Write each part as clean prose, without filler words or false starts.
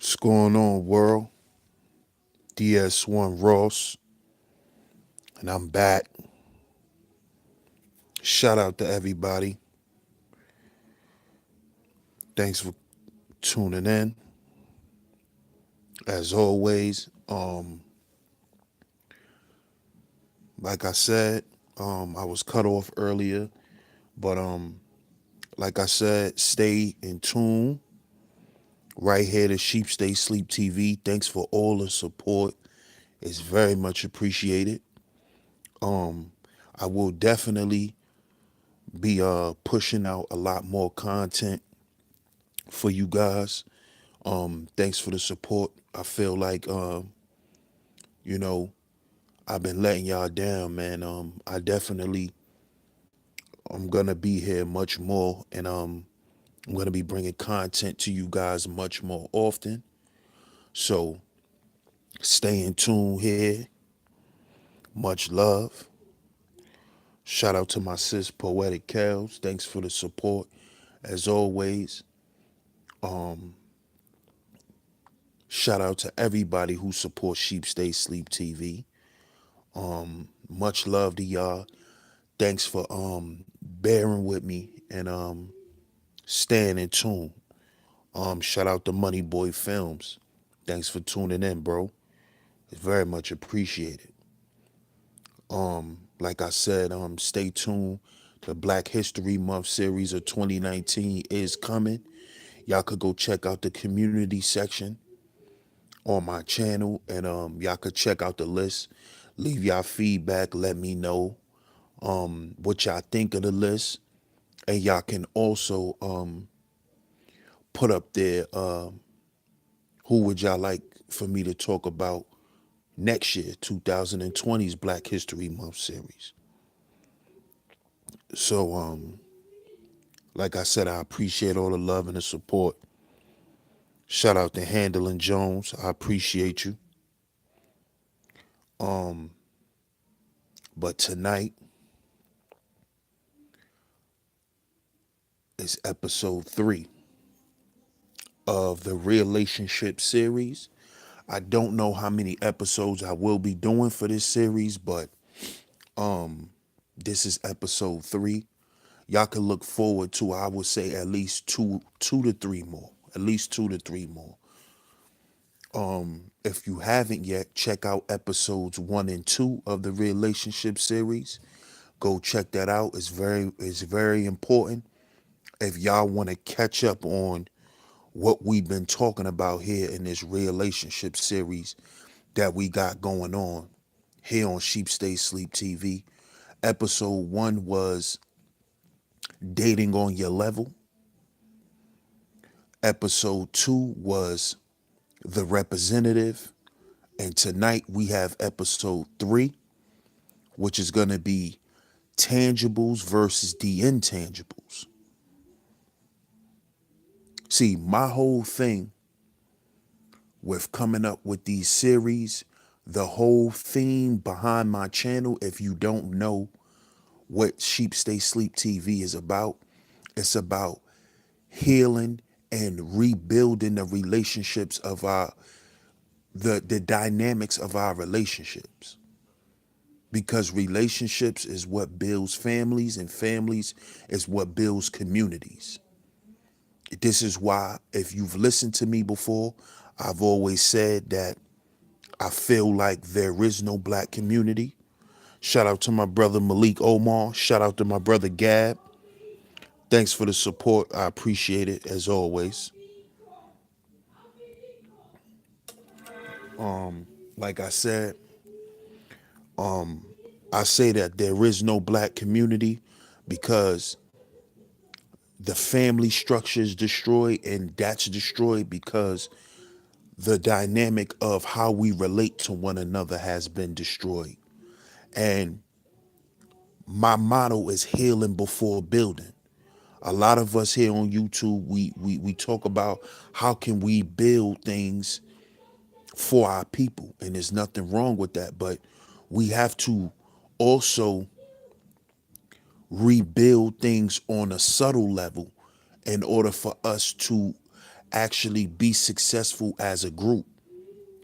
What's going on, world? DS1 Ross, and I'm back. Shout out to everybody. Thanks for tuning in. As always, like I said, I was cut off earlier, but like I said, stay in tune. Right here to Sheep Stay Sleep TV. Thanks for all the support. It's very much appreciated. Um, I will definitely be pushing out a lot more content for you guys. Thanks for the support. I feel like you know, I've been letting y'all down, man. I definitely I'm gonna be here much more, and I'm gonna be bringing content to you guys much more often. So stay in tune here. Much love. Shout out to my sis Poetic Kels. Thanks for the support. As always, um, shout out to everybody who supports Sheep Stay Sleep TV. Much love to y'all. Thanks for bearing with me and staying in tune. Shout out to Money Boy Films. Thanks for tuning in, bro. It's very much appreciated. Like I said, stay tuned. The Black History Month series of 2019 is coming. Y'all could go check out the community section on my channel, and y'all could check out the list. Leave y'all feedback. Let me know what y'all think of the list, and y'all can also put up there who would y'all like for me to talk about next year, 2020's Black History Month series. So like I said, I appreciate all the love and the support. Shout out to Handling Jones. I appreciate you. Um, but tonight is episode 3 of the relationship series. I don't know how many episodes I will be doing for this series, but this is episode 3. Y'all can look forward to, I would say, at least two to three more. At least 2 to 3 more. If you haven't yet, check out episodes 1 and 2 of the relationship series. Go check that out. It's very important. If y'all want to catch up on what we've been talking about here in this relationship series that we got going on here on Sheep Stay Sleep TV. Episode 1 was dating on your level. Episode 2 was the representative. And tonight we have episode 3, which is going to be tangibles versus the intangibles. See, my whole thing with coming up with these series, the whole theme behind my channel, if you don't know what Sheep Stay Sleep TV is about, it's about healing and rebuilding the relationships of the dynamics of our relationships. Because relationships is what builds families, and families is what builds communities. This is why, if you've listened to me before, I've always said that I feel like there is no black community. Shout out to my brother Malik Omar. Shout out to my brother Gab. Thanks for the support. I appreciate it as always. Like I said, I say that there is no black community because the family structure is destroyed, and that's destroyed because the dynamic of how we relate to one another has been destroyed. And my motto is healing before building. A lot of us here on YouTube, we talk about how can we build things for our people, and there's nothing wrong with that, but we have to also rebuild things on a subtle level in order for us to actually be successful as a group.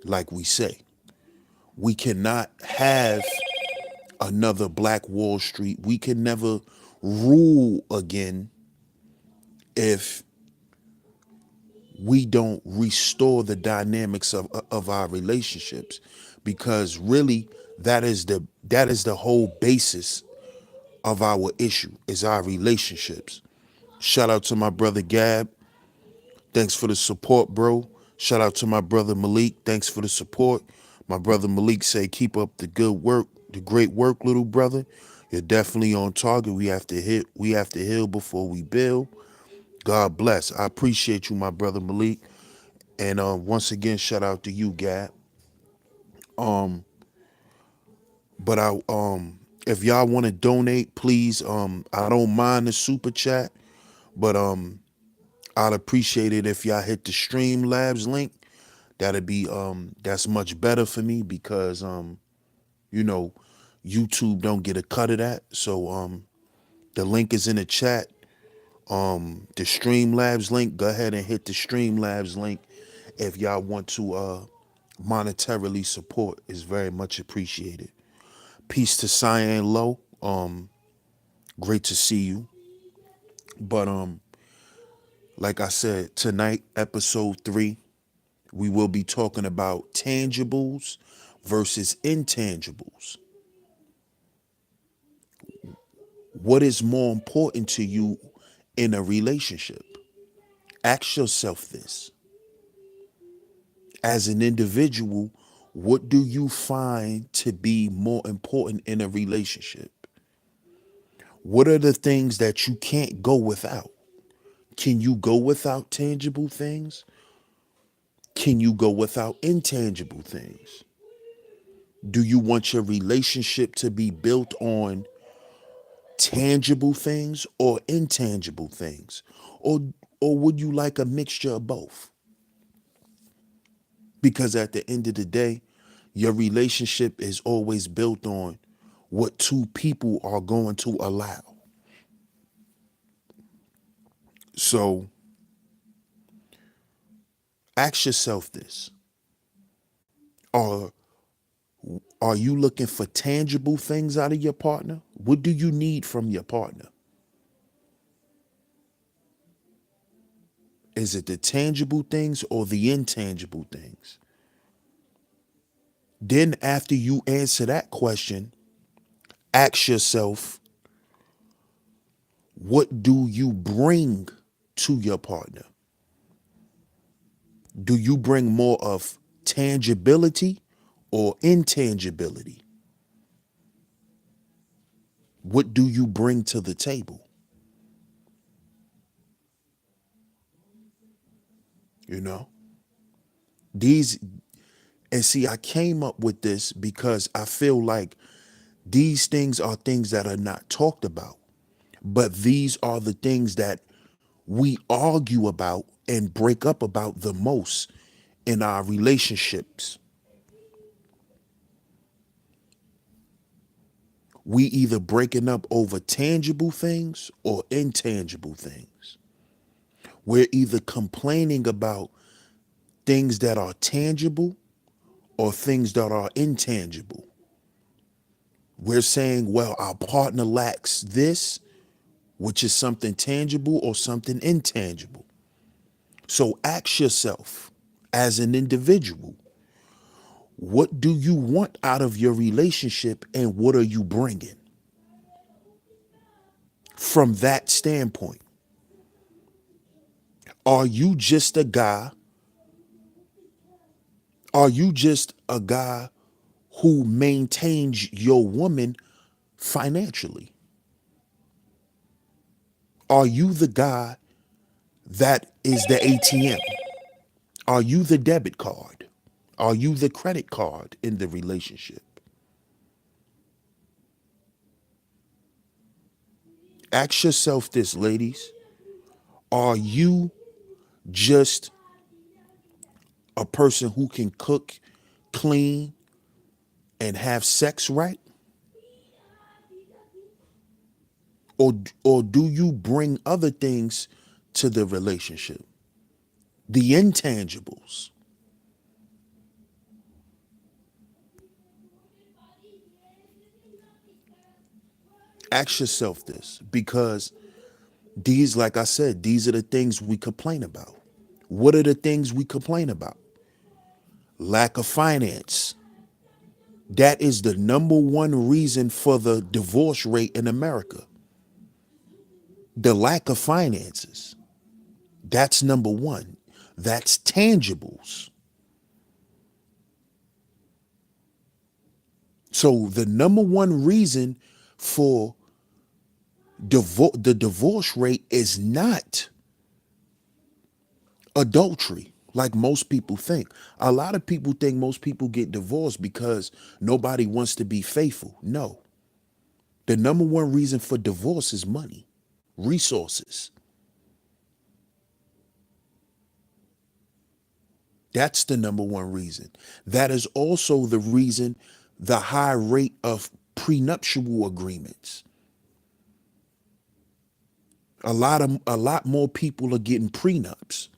Like we say, we cannot have another Black Wall Street. We can never rule again if we don't restore the dynamics of our relationships, because really that is the whole basis of our issue, is our relationships. Shout out to my brother Gab. Thanks for the support, bro. Shout out to my brother Malik. Thanks for the support. My brother Malik say, keep up the good work, the great work, little brother. You're definitely on target. We have to heal before we build. God bless. I appreciate you, my brother Malik. And once again, shout out to you, Gab. But if y'all want to donate, please, I don't mind the super chat, but I'd appreciate it if y'all hit the Streamlabs link. That's much better for me, because you know, YouTube don't get a cut of that. So the link is in the chat. The Streamlabs link, go ahead and hit the Streamlabs link if y'all want to monetarily support. Is very much appreciated. Peace to Cyan Low. Great to see you. But like I said, tonight, episode 3, we will be talking about tangibles versus intangibles. What is more important to you in a relationship? Ask yourself this. As an individual, what do you find to be more important in a relationship? What are the things that you can't go without? Can you go without tangible things? Can you go without intangible things? Do you want your relationship to be built on tangible things or intangible things? Or or would you like a mixture of both? Because at the end of the day, your relationship is always built on what two people are going to allow. So ask yourself this. Are are you looking for tangible things out of your partner? What do you need from your partner? Is it the tangible things or the intangible things? Then after you answer that question, ask yourself, what do you bring to your partner? Do you bring more of tangibility or intangibility? What do you bring to the table? You know, these, and see, I came up with this because I feel like these things are things that are not talked about, but these are the things that we argue about and break up about the most in our relationships. We either breaking up over tangible things or intangible things. We're either complaining about things that are tangible or things that are intangible. We're saying, well, our partner lacks this, which is something tangible or something intangible. So ask yourself, as an individual, what do you want out of your relationship and what are you bringing? From that standpoint, are you just a guy? Are you just a guy who maintains your woman financially? Are you the guy that is the ATM? Are you the debit card? Are you the credit card in the relationship? Ask yourself this, ladies. Are you just a person who can cook, clean, and have sex right? Or do you bring other things to the relationship? The intangibles. Ask yourself this, because these, like I said, these are the things we complain about. What are the things we complain about? Lack of finance. That is the number one reason for the divorce rate in America. The lack of finances. That's number one. That's tangibles. So the number one reason for the divorce rate is not adultery, like most people think. A lot of people think most people get divorced because nobody wants to be faithful. No. The number one reason for divorce is money, resources. That's the number one reason. That is also the reason the high rate of prenuptial agreements. A lot more people are getting prenups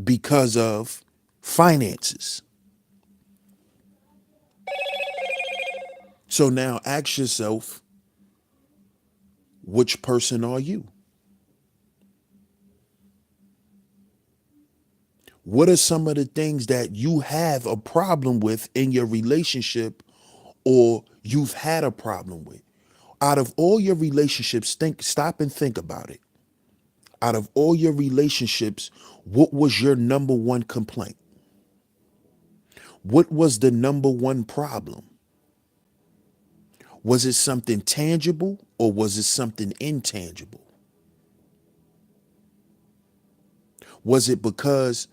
because of finances. So now ask yourself, which person are you? What are some of the things that you have a problem with in your relationship, or you've had a problem with? Out of all your relationships, stop and think about it. Out of all your relationships, what was your number one complaint? What was the number one problem? Was it something tangible, or was it something intangible? Was it because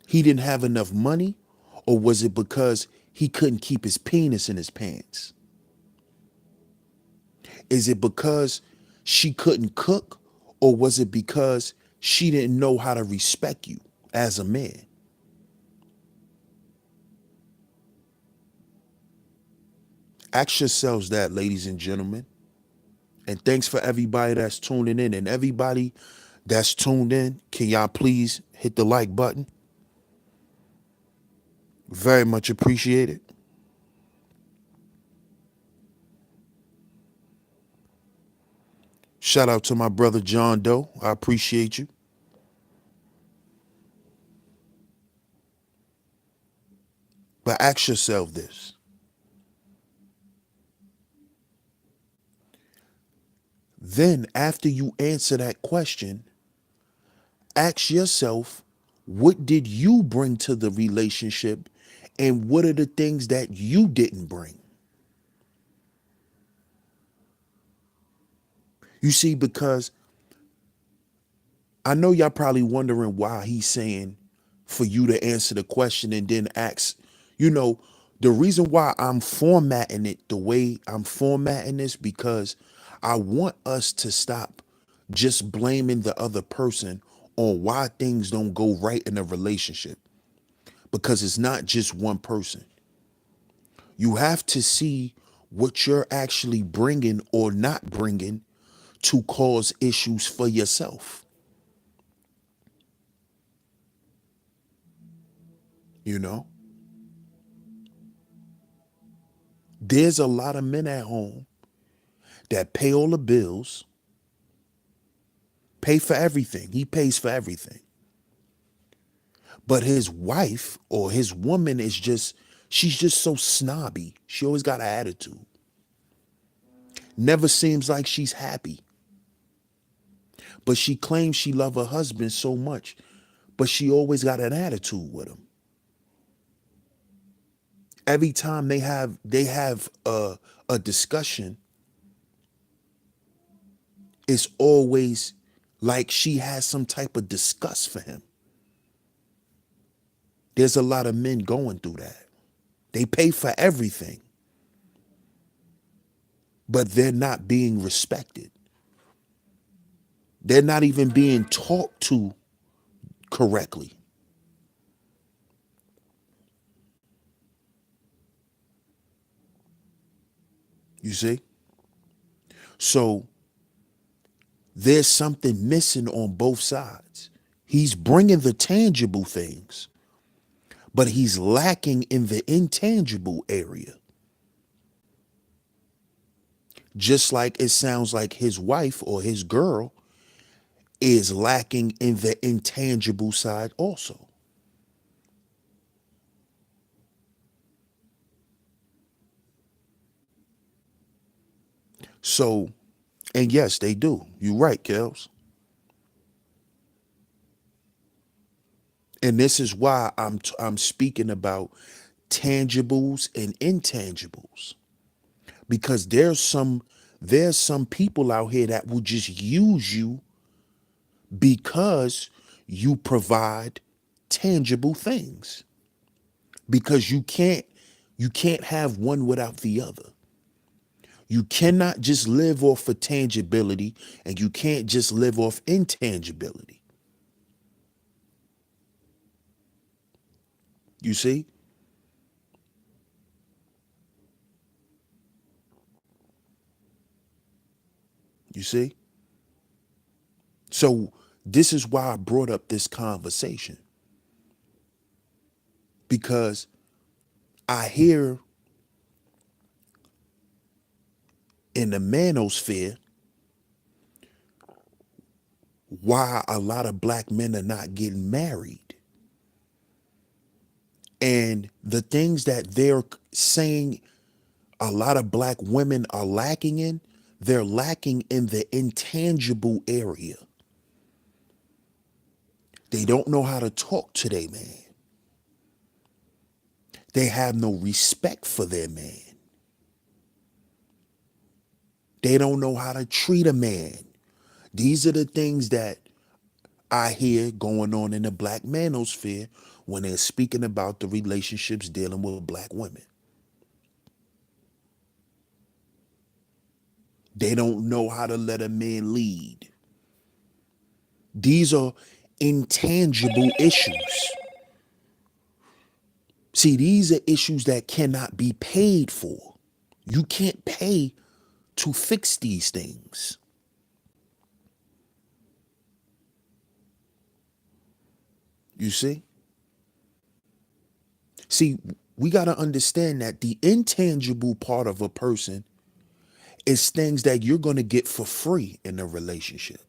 he didn't have enough money, or was it because he couldn't keep his penis in his pants? Is it because she couldn't cook, or was it because she didn't know how to respect you as a man? Ask yourselves that, ladies and gentlemen. And thanks for everybody that's tuning in. And everybody that's tuned in, can y'all please hit the like button? Very much appreciated. Shout out to my brother John Doe. I appreciate you. But ask yourself this. Then, after you answer that question, ask yourself, what did you bring to the relationship, and what are the things that you didn't bring? You see, because I know y'all probably wondering why he's saying for you to answer the question and then ask, you know, the reason why I'm formatting it the way I'm formatting this, because I want us to stop just blaming the other person on why things don't go right in a relationship, because it's not just one person. You have to see what you're actually bringing or not bringing to cause issues for yourself. You know, there's a lot of men at home that pay all the bills, pay for everything. He pays for everything. But his wife or his woman is just, she's just so snobby. She always got an attitude. Never seems like she's happy. But she claims she loves her husband so much, but she always got an attitude with him. Every time they have a discussion, it's always like she has some type of disgust for him. There's a lot of men going through that. They pay for everything, but they're not being respected. They're not even being talked to correctly. You see? So there's something missing on both sides. He's bringing the tangible things, but he's lacking in the intangible area. Just like it sounds like his wife or his girl is lacking in the intangible side also. So, and yes, they do. You're right, Kels. And this is why I'm speaking about tangibles and intangibles, because there's some people out here that will just use you because you provide tangible things, because you can't have one without the other. You cannot just live off of tangibility, and you can't just live off intangibility. You see? You see? So this is why I brought up this conversation, because I hear in the manosphere why a lot of black men are not getting married. And the things that they're saying a lot of black women are lacking in, they're lacking in the intangible area. They don't know how to talk to their man. They have no respect for their man. They don't know how to treat a man. These are the things that I hear going on in the black manosphere when they're speaking about the relationships dealing with black women. They don't know how to let a man lead. These are intangible issues. See, these are issues that cannot be paid for. You can't pay to fix these things. You see? See, we got to understand that the intangible part of a person is things that you're going to get for free in a relationship.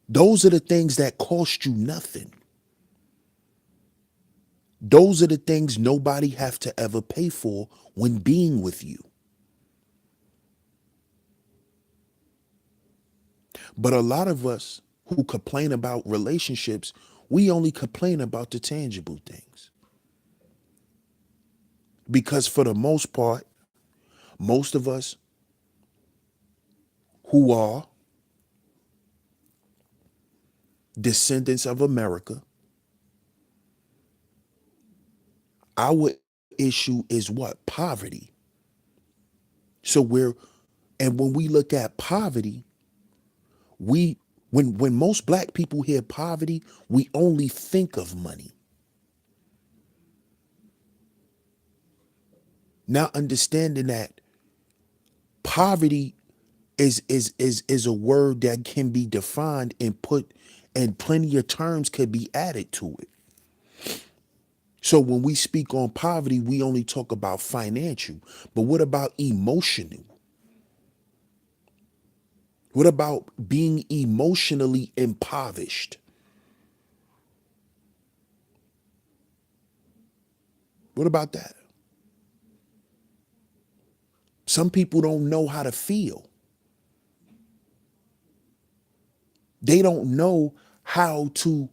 Those are the things that cost you nothing. Those are the things nobody have to ever pay for when being with you. But a lot of us who complain about relationships, we only complain about the tangible things. Because for the most part, most of us who are descendants of America, our issue is what? Poverty. So and when we look at poverty, we when most black people hear poverty, we only think of money. Not understanding that poverty is a word that can be defined and put, and plenty of terms could be added to it. So when we speak on poverty, we only talk about financial. But what about emotional? What about being emotionally impoverished? What about that? Some people don't know how to feel. They don't know how to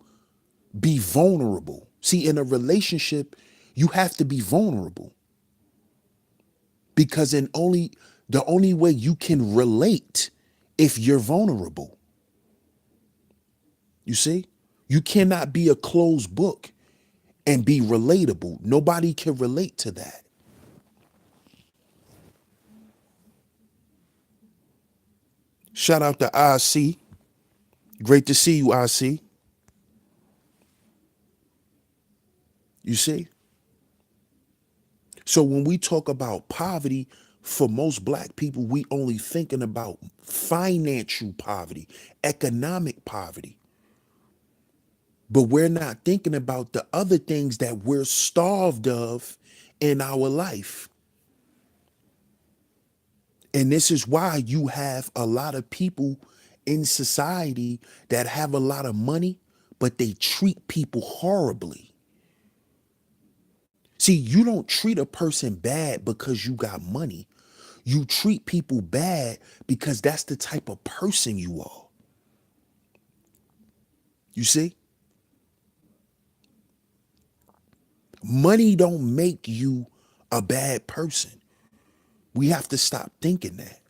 be vulnerable. See, in a relationship, you have to be vulnerable, because the only way you can relate if you're vulnerable. You see? You cannot be a closed book and be relatable. Nobody can relate to that. Shout out to IC. Great to see you, IC. You see? So when we talk about poverty, For most black people, we only thinking about financial poverty, economic poverty, but we're not thinking about the other things that we're starved of in our life. And this is why you have a lot of people in society that have a lot of money, but they treat people horribly. See, you don't treat a person bad because you got money. You treat people bad because that's the type of person you are. You see? Money don't make you a bad person. We have to stop thinking that.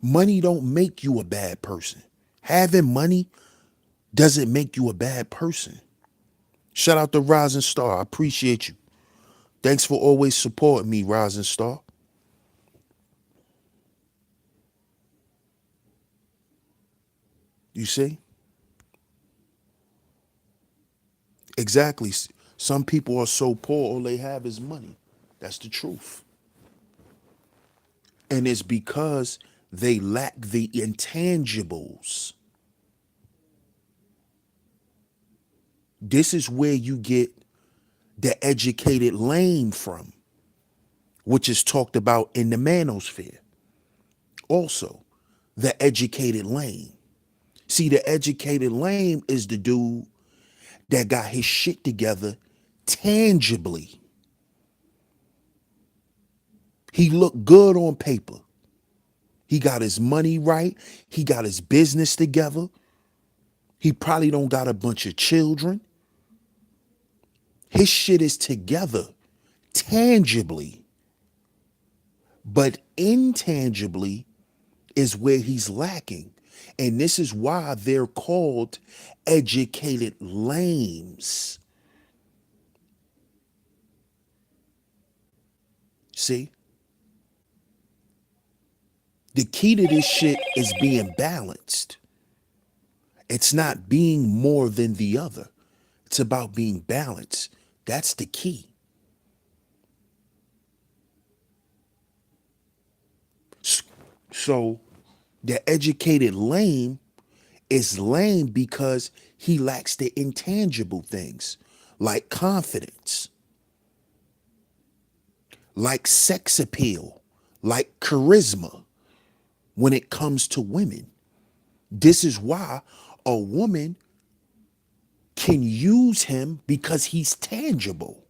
Money don't make you a bad person. Having money doesn't make you a bad person. Shout out to Rising Star. I appreciate you. Thanks for always supporting me, Rising Star. You see? Exactly. Some people are so poor, all they have is money. That's the truth. And it's because they lack the intangibles. This is where you get the educated lame from, which is talked about in the manosphere. Also, the educated lame. See, the educated lame is the dude that got his shit together tangibly. He looked good on paper. He got his money right. He got his business together. He probably don't got a bunch of children. His shit is together tangibly, but intangibly is where he's lacking. And this is why they're called educated lames. See? The key to this shit is being balanced. It's not being more than the other. It's about being balanced. That's the key. So the educated lame is lame because he lacks the intangible things like confidence, like sex appeal, like charisma when it comes to women. This is why a woman can use him because he's tangible.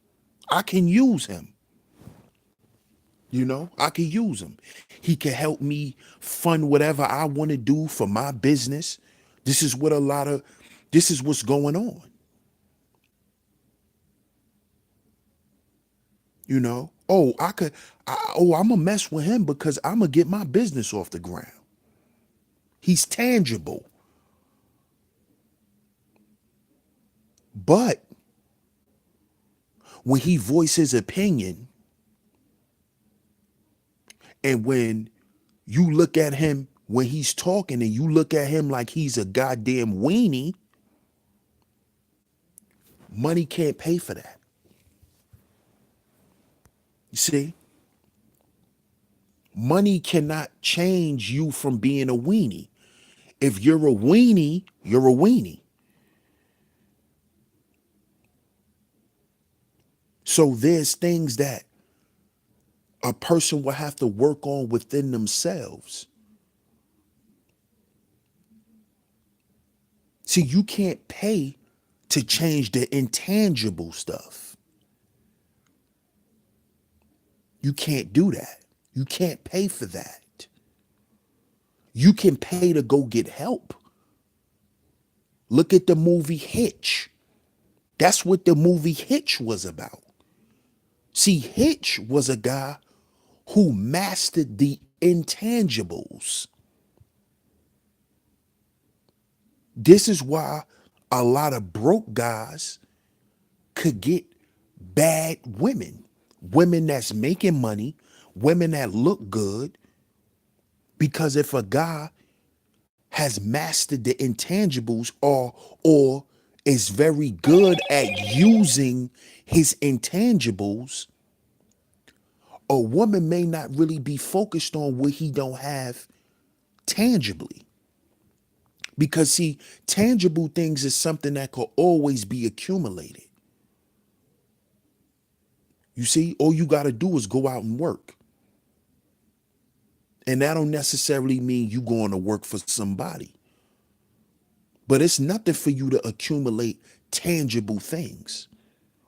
I can use him. I can use him. He can help me fund whatever I want to do for my business. This is what this is what's going on. Oh, I'm gonna mess with him because I'm gonna get my business off the ground. He's tangible. But when he voices his opinion and when you look at him when he's talking and you look at him like he's a goddamn weenie, money can't pay for that. You see? Money cannot change you from being a weenie. If you're a weenie, you're a weenie. So there's things that a person will have to work on within themselves. See, you can't pay to change the intangible stuff. You can't do that. You can't pay for that. You can pay to go get help. Look at the movie Hitch. That's what the movie Hitch was about. See, Hitch was a guy who mastered the intangibles. This is why a lot of broke guys could get bad women, women that's making money, women that look good. Because if a guy has mastered the intangibles or is very good at using his intangibles, A woman may not really be focused on what he don't have tangibly. Because see, tangible things is something that could always be accumulated. You see, all you got to do is go out and work. And that don't necessarily mean you going to work for somebody. But it's nothing for you to accumulate tangible things.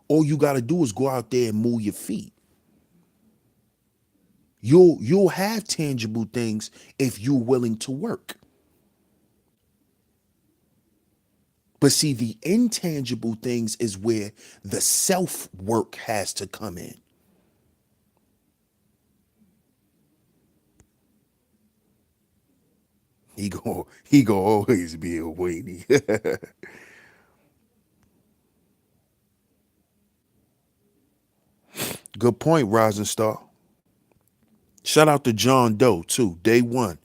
All you got to do is go out there and move your feet. You'll have tangible things if you're willing to work. But see, the intangible things is where the self work has to come in. He go always be a weenie. Good point, Rising Star. Shout out to John Doe too. Day one.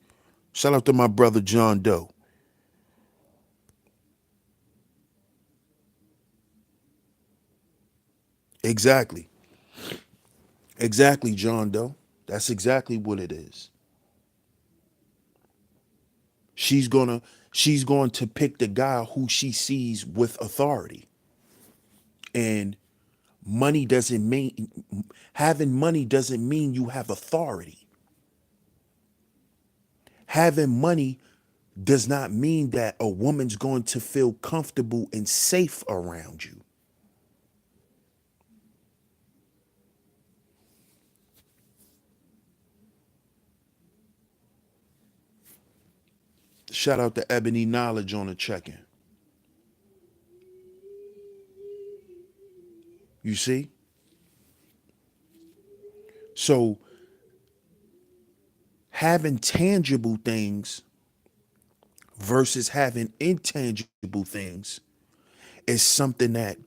Shout out to my brother John Doe. Exactly. Exactly, John Doe. That's exactly what it is. She's gonna she's going to pick the guy who she sees with authority. And money doesn't mean having money doesn't mean you have authority. Having money does not mean that a woman's going to feel comfortable and safe around you. Shout out to Ebony Knowledge on the check-in. You see? So having tangible things versus having intangible things is something that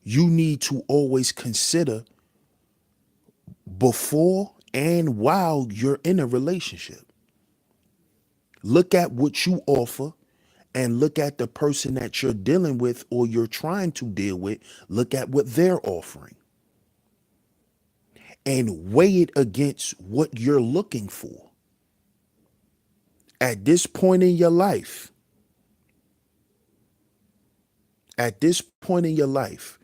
you need to always consider before and while you're in a relationship. Look at what you offer and look at the person that you're dealing with or you're trying to deal with. Look at what they're offering and weigh it against what you're looking for. At this point in your life, at this point in your life,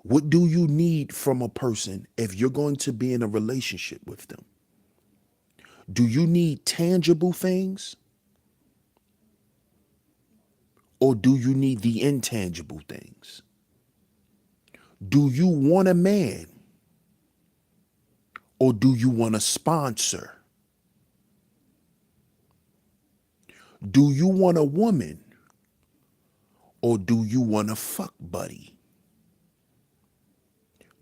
what do you need from a person if you're going to be in a relationship with them? Do you need tangible things or do you need the intangible things? Do you want a man or do you want a sponsor? Do you want a woman or do you want a fuck buddy?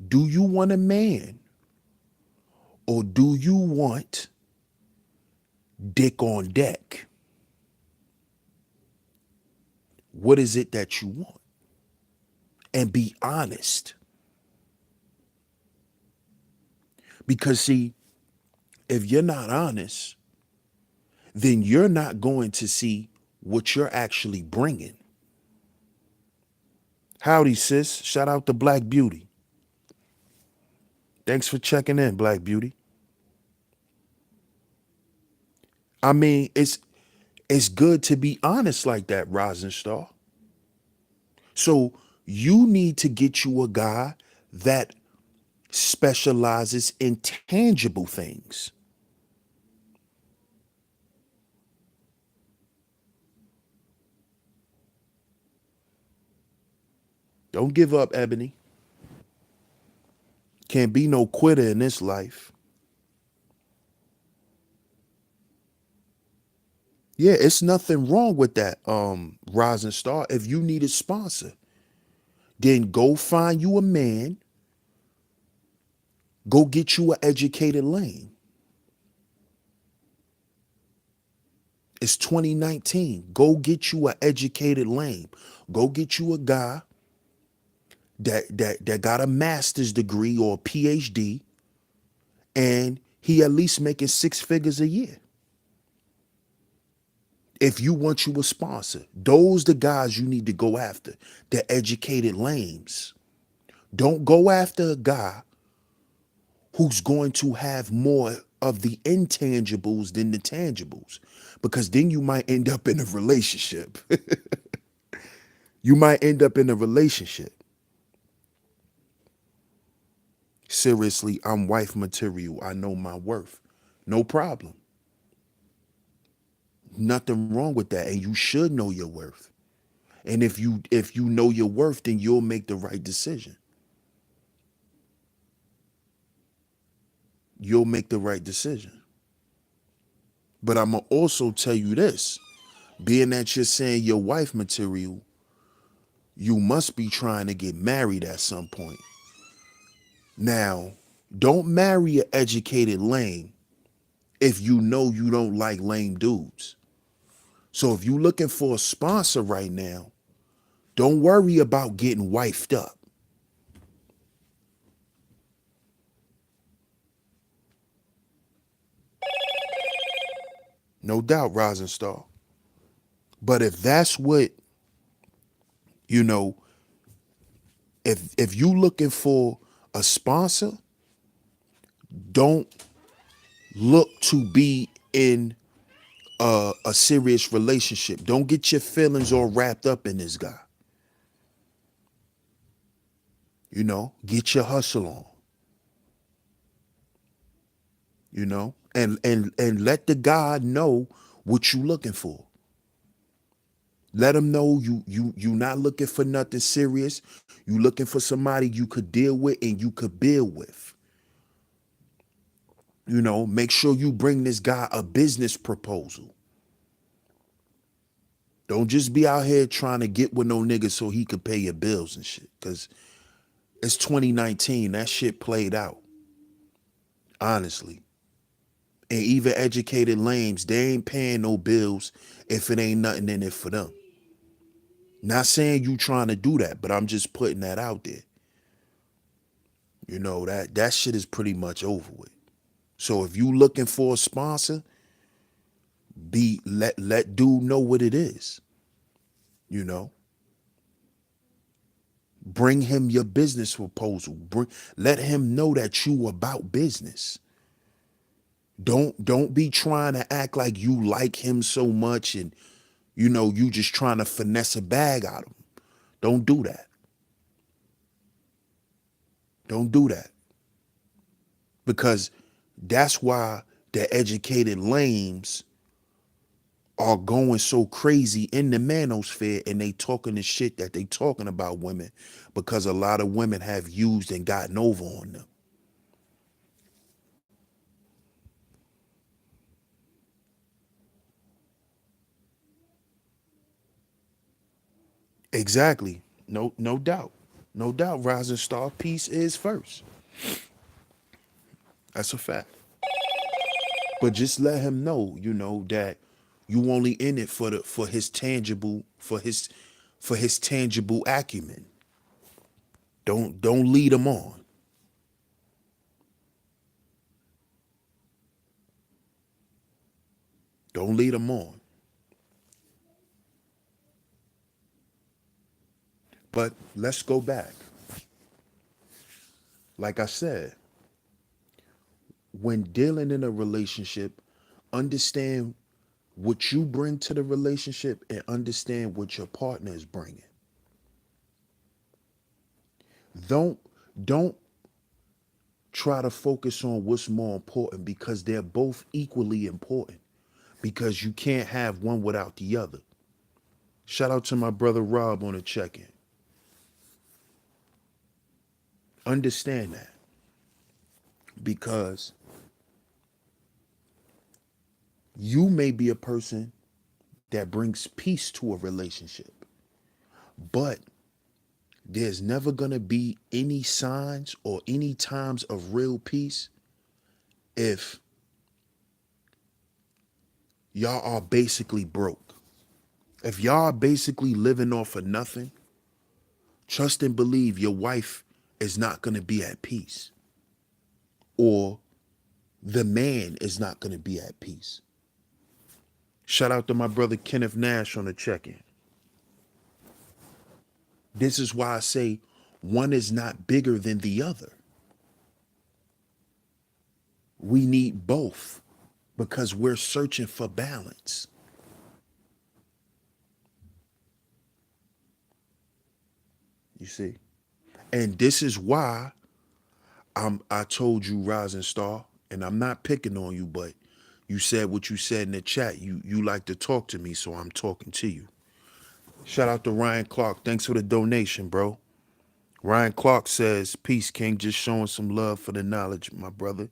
Do you want a man or do you want dick on deck? What is it that you want? And be honest. Because see, if you're not honest, then you're not going to see what you're actually bringing. Howdy, sis. Shout out to Black Beauty. Thanks for checking in, Black Beauty. I mean, it's good to be honest like that, Rising Star. So you need to get you a guy that specializes in tangible things. Don't give up, Ebony. Can't be no quitter in this life. Yeah, it's nothing wrong with that, Rising Star. If you need a sponsor, then go find you a man. Go get you an educated lane. It's 2019. Go get you an educated lane. Go get you a guy that got a master's degree or a PhD, and he at least making six figures a year. If you want you a sponsor, those the guys you need to go after. The educated lanes. Don't go after a guy who's going to have more of the intangibles than the tangibles. Because then you might end up in a relationship. You might end up in a relationship. Seriously, I'm wife material. I know my worth. No problem. Nothing wrong with that. And you should know your worth. And if you know your worth, then you'll make the right decision. You'll make the right decision. But I'm gonna also tell you this. Being that you're saying your wife material, you must be trying to get married at some point. Now, don't marry an educated lame if you know you don't like lame dudes. So if you're looking for a sponsor right now, don't worry about getting wifed up. No doubt, Rising Star. But if that's what, you know, if you looking for a sponsor, don't look to be in a serious relationship. Don't get your feelings all wrapped up in this guy. Get your hustle on, and let the guy know what you looking for. Let him know you not looking for nothing serious. You looking for somebody you could deal with and you could build with. Make sure you bring this guy a business proposal. Don't just be out here trying to get with no nigga so he could pay your bills and shit. Cause it's 2019. That shit played out. Honestly. And even educated lames, they ain't paying no bills if it ain't nothing in it for them. Not saying you trying to do that, but I'm just putting that out there. That shit is pretty much over with. So if you looking for a sponsor, let dude know what it is. You know, bring him your business proposal. Let him know that you about business. Don't be trying to act like you like him so much and you just trying to finesse a bag out of him. Don't do that. Don't do that. Because that's why the educated lames are going so crazy in the manosphere and they talking the shit that they talking about women because a lot of women have used and gotten over on them. Exactly. No doubt. No doubt, Rising Star, peace is first. That's a fact. But just let him know, that you only in it for his tangible acumen. Don't lead him on. Don't lead him on. But let's go back. Like I said, when dealing in a relationship, understand what you bring to the relationship and understand what your partner is bringing. Don't don't try to focus on what's more important because they're both equally important because you can't have one without the other. Shout out to my brother Rob on the check-in. Understand that because you may be a person that brings peace to a relationship, but there's never going to be any signs or any times of real peace if y'all are basically broke. If y'all are basically living off of nothing, trust and believe your wife is not going to be at peace, or the man is not going to be at peace. Shout out to my brother Kenneth Nash on the check-in. This is why I say one is not bigger than the other. We need both because we're searching for balance. You see? And this is why I told you, Rising Star, and I'm not picking on you, but you said what you said in the chat. You like to talk to me, so I'm talking to you. Shout out to Ryan Clark. Thanks for the donation, bro. Ryan Clark says, "Peace, King. Just showing some love for the knowledge, my brother.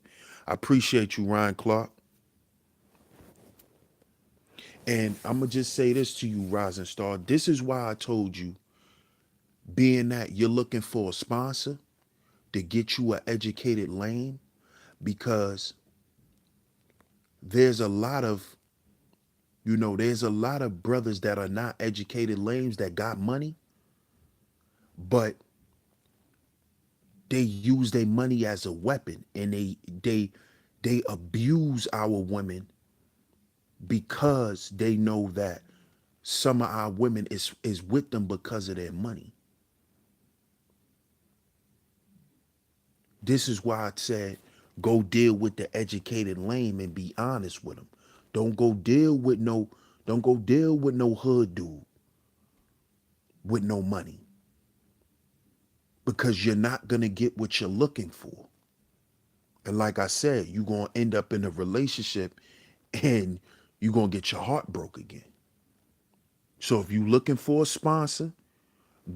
I appreciate you, Ryan Clark." And I'm going to just say this to you, Rising Star. This is why I told you, being that you're looking for a sponsor to get you an educated lane, because there's a lot of, there's a lot of brothers that are not educated lames that got money, but they use their money as a weapon, and they abuse our women because they know that some of our women is with them because of their money. This is why I said go deal with the educated lame and be honest with them. Don't go deal with no don't go deal with no hood dude with no money, because you're not going to get what you're looking for. And like I said, you're going to end up in a relationship and you're going to get your heart broke again. So if you're looking for a sponsor,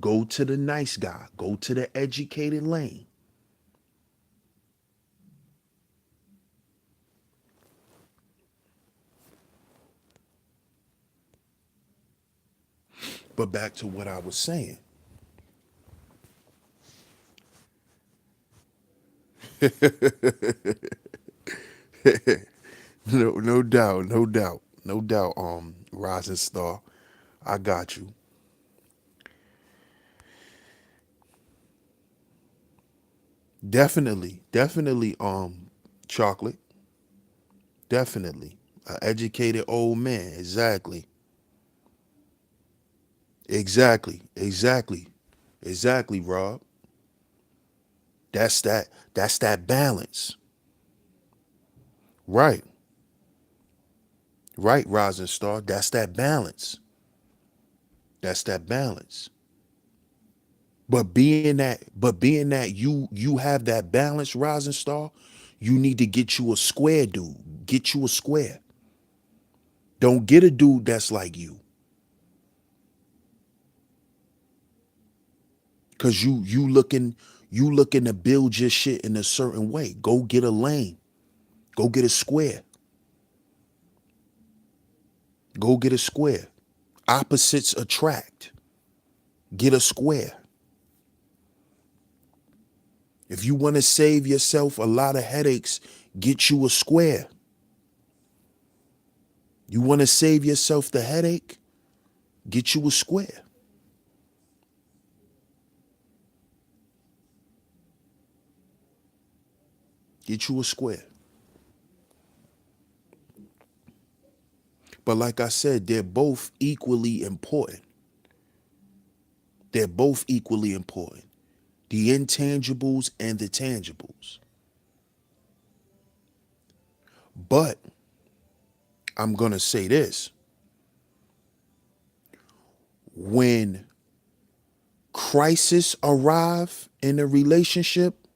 go to the nice guy, go to the educated lane. But back to what I was saying. No doubt, no doubt, no doubt. Rising Star, I got you. Definitely, definitely. Chocolate, definitely. An educated old man. Exactly, exactly, exactly, exactly. Rob, that's that. That's that balance. Right, right. Rising Star. That's that balance. That's that balance. But being that you have that balance, Rising Star, you need to get you a square dude. Get you a square. Don't get a dude that's like cause you looking to build your shit in a certain way. Go get a lane. Go get a square. Go get a square. Opposites attract. Get a square. If you want to save yourself a lot of headaches, get you a square. You want to save yourself the headache? Get you a square. Get you a square. But like I said, they're both equally important. They're both equally important. The intangibles and the tangibles. But I'm going to say this. When crisis arrive in a relationship,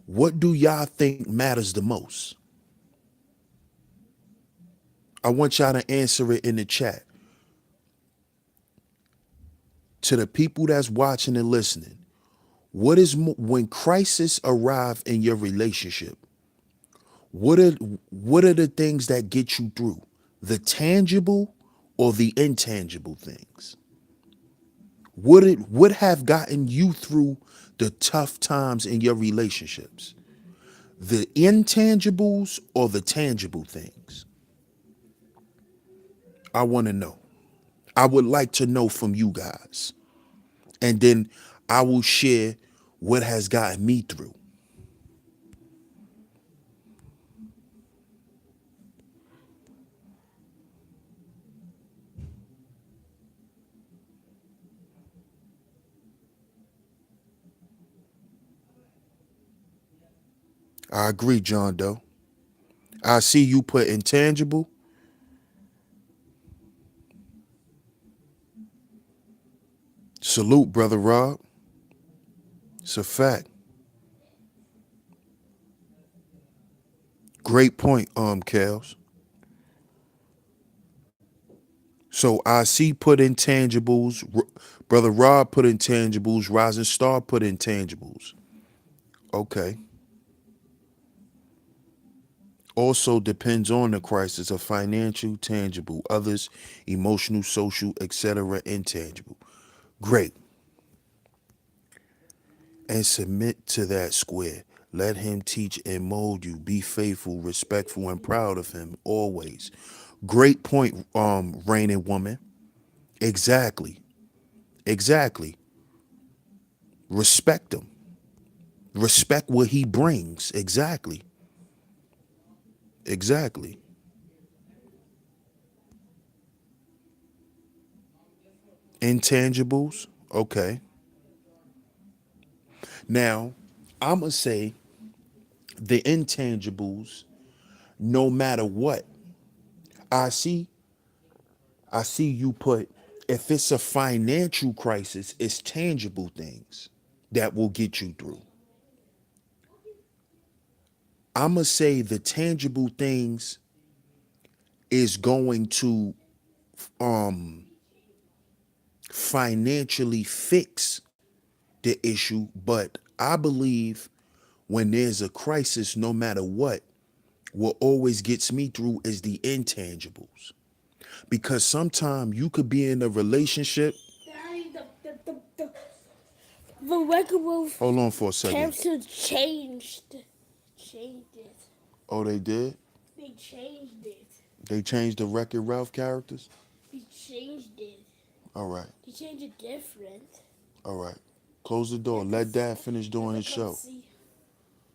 what do y'all think matters the most? I want y'all to answer it in the chat. To the people that's watching and listening, when crisis arrive in your relationship, what are what are the things that get you through? The tangible or the intangible things? Would have gotten you through the tough times in your relationships? The intangibles or the tangible things? I want to know. I would like to know from you guys. And then I will share what has gotten me through. I agree, John Doe. I see you put intangible. Salute, brother Rob. It's a fact. Great point, Kels. So I see put intangibles. Brother Rob put intangibles. Rising Star put intangibles. Okay. Also depends on the crisis of financial, tangible, others, emotional, social, etc., intangible. Great. And submit to that square. Let him teach and mold you. Be faithful, respectful, and proud of him always. Great point, reigning woman. Exactly. Exactly. Respect him. Respect what he brings. Exactly. Exactly. Intangibles. Okay. Now, I'm going to say the intangibles, no matter what. I see, I see you put, if it's a financial crisis, it's tangible things that will get you through. I'm going to say the tangible things is going to um financially fix the issue, but I believe when there's a crisis, no matter what always gets me through is the intangibles. Because sometimes you could be in a relationship. Daddy, the regular Hold on for a second. cancer changed it. Oh, they did? They changed it. They changed the Wreck-It Ralph characters? They changed it. All right. They changed it different. All right. Close the door. Let Dad finish doing his show. See.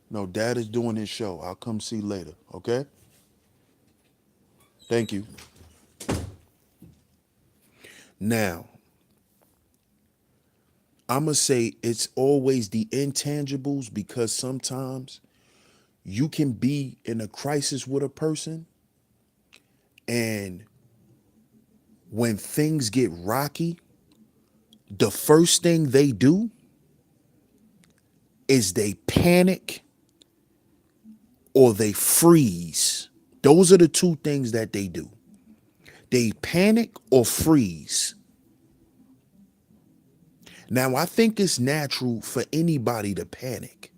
No, Dad is doing his show. I'll come see later. Okay? Thank you. Now, I'm going to say it's always the intangibles because sometimes you can be in a crisis with a person, and when things get rocky, the first thing they do is they panic or they freeze. Those are the two things that they do. They panic or freeze. Now, I think it's natural for anybody to panic,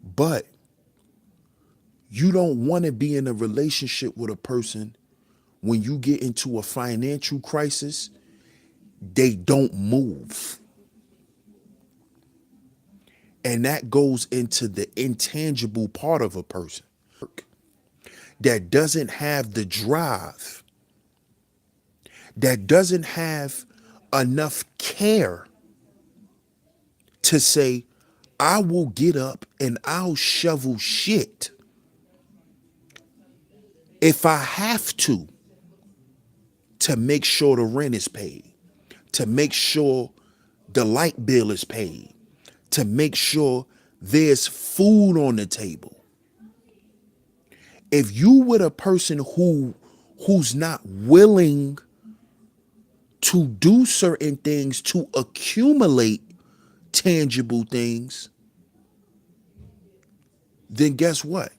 but you don't want to be in a relationship with a person when you get into a financial crisis, they don't move. And that goes into the intangible part of a person that doesn't have the drive, that doesn't have enough care to say, I will get up and I'll shovel shit if I have to make sure the rent is paid, to make sure the light bill is paid, to make sure there's food on the table. If you with a person who's not willing to do certain things to accumulate tangible things, then guess what?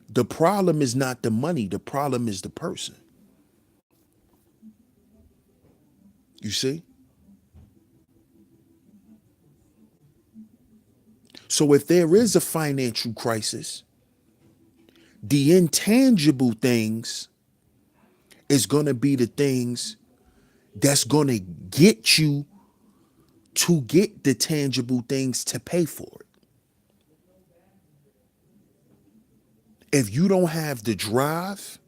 The problem is not the money, the problem is the person. You see? So if there is a financial crisis, the intangible things is going to be the things that's going to get you to get the tangible things to pay for it. If you don't have the drive,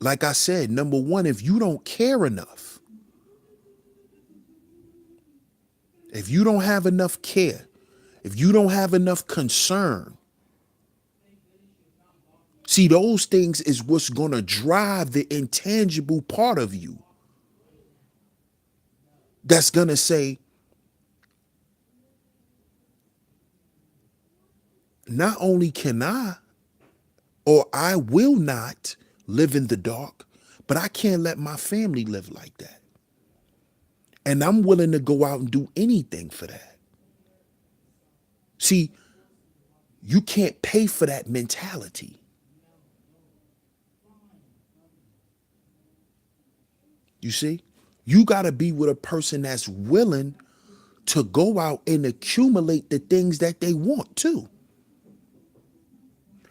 like I said, number one, if you don't care enough, if you don't have enough care, if you don't have enough concern, see, those things is what's going to drive the intangible part of you that's going to say, not only can I or I will not live in the dark, but I can't let my family live like that. And I'm willing to go out and do anything for that. See, you can't pay for that mentality. You see? You got to be with a person that's willing to go out and accumulate the things that they want too.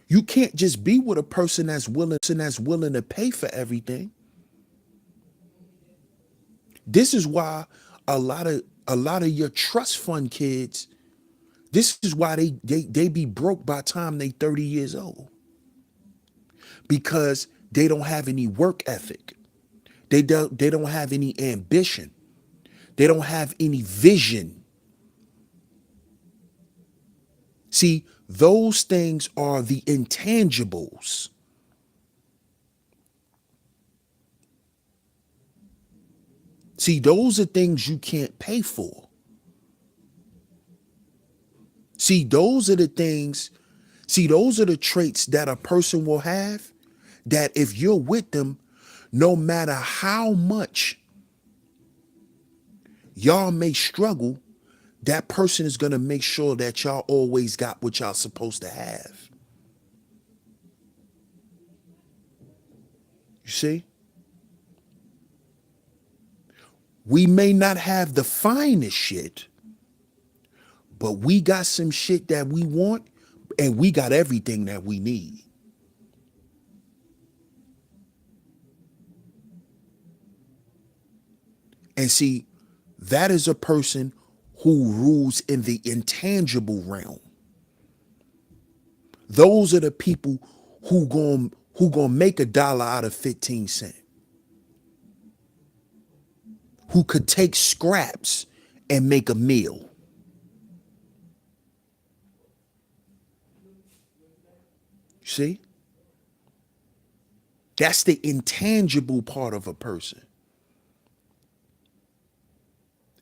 You can't just be with a person that's willing to pay for everything. This is why a lot of your trust fund kids, this is why they be broke by the time they 30 years old. Because they don't have any work ethic. They don't have any ambition. They don't have any vision. See, those things are the intangibles. See, those are things you can't pay for. See, those are the things, those are the traits that a person will have that if you're with them, no matter how much y'all may struggle, that person is going to make sure that y'all always got what y'all supposed to have. You see? We may not have the finest shit, but we got some shit that we want and we got everything that we need. And see, that is a person who rules in the intangible realm. Those are the people who gonna make $1 out of 15 cents. Who could take scraps and make a meal. See? That's the intangible part of a person.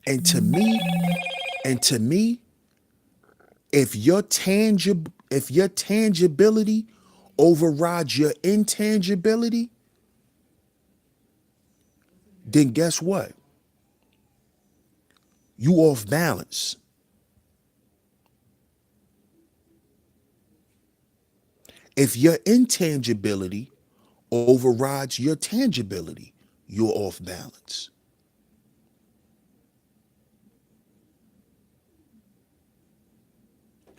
And to me, and to me, if your tangibility overrides your intangibility, then guess what? You off balance. If your intangibility overrides your tangibility, you're off balance.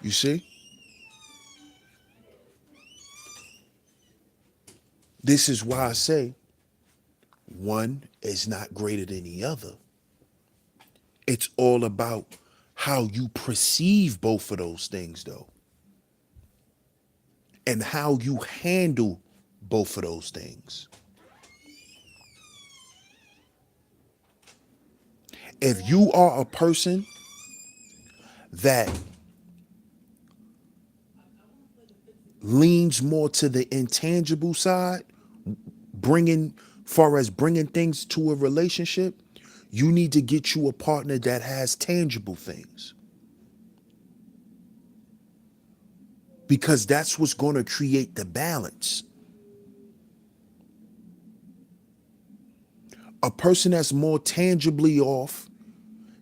You see? This is why I say one is not greater than the other. It's all about how you perceive both of those things, though, and how you handle both of those things. If you are a person that leans more to the intangible side, bringing far as bringing things to a relationship, you need to get you a partner that has tangible things, because that's what's going to create the balance. A person that's more tangibly off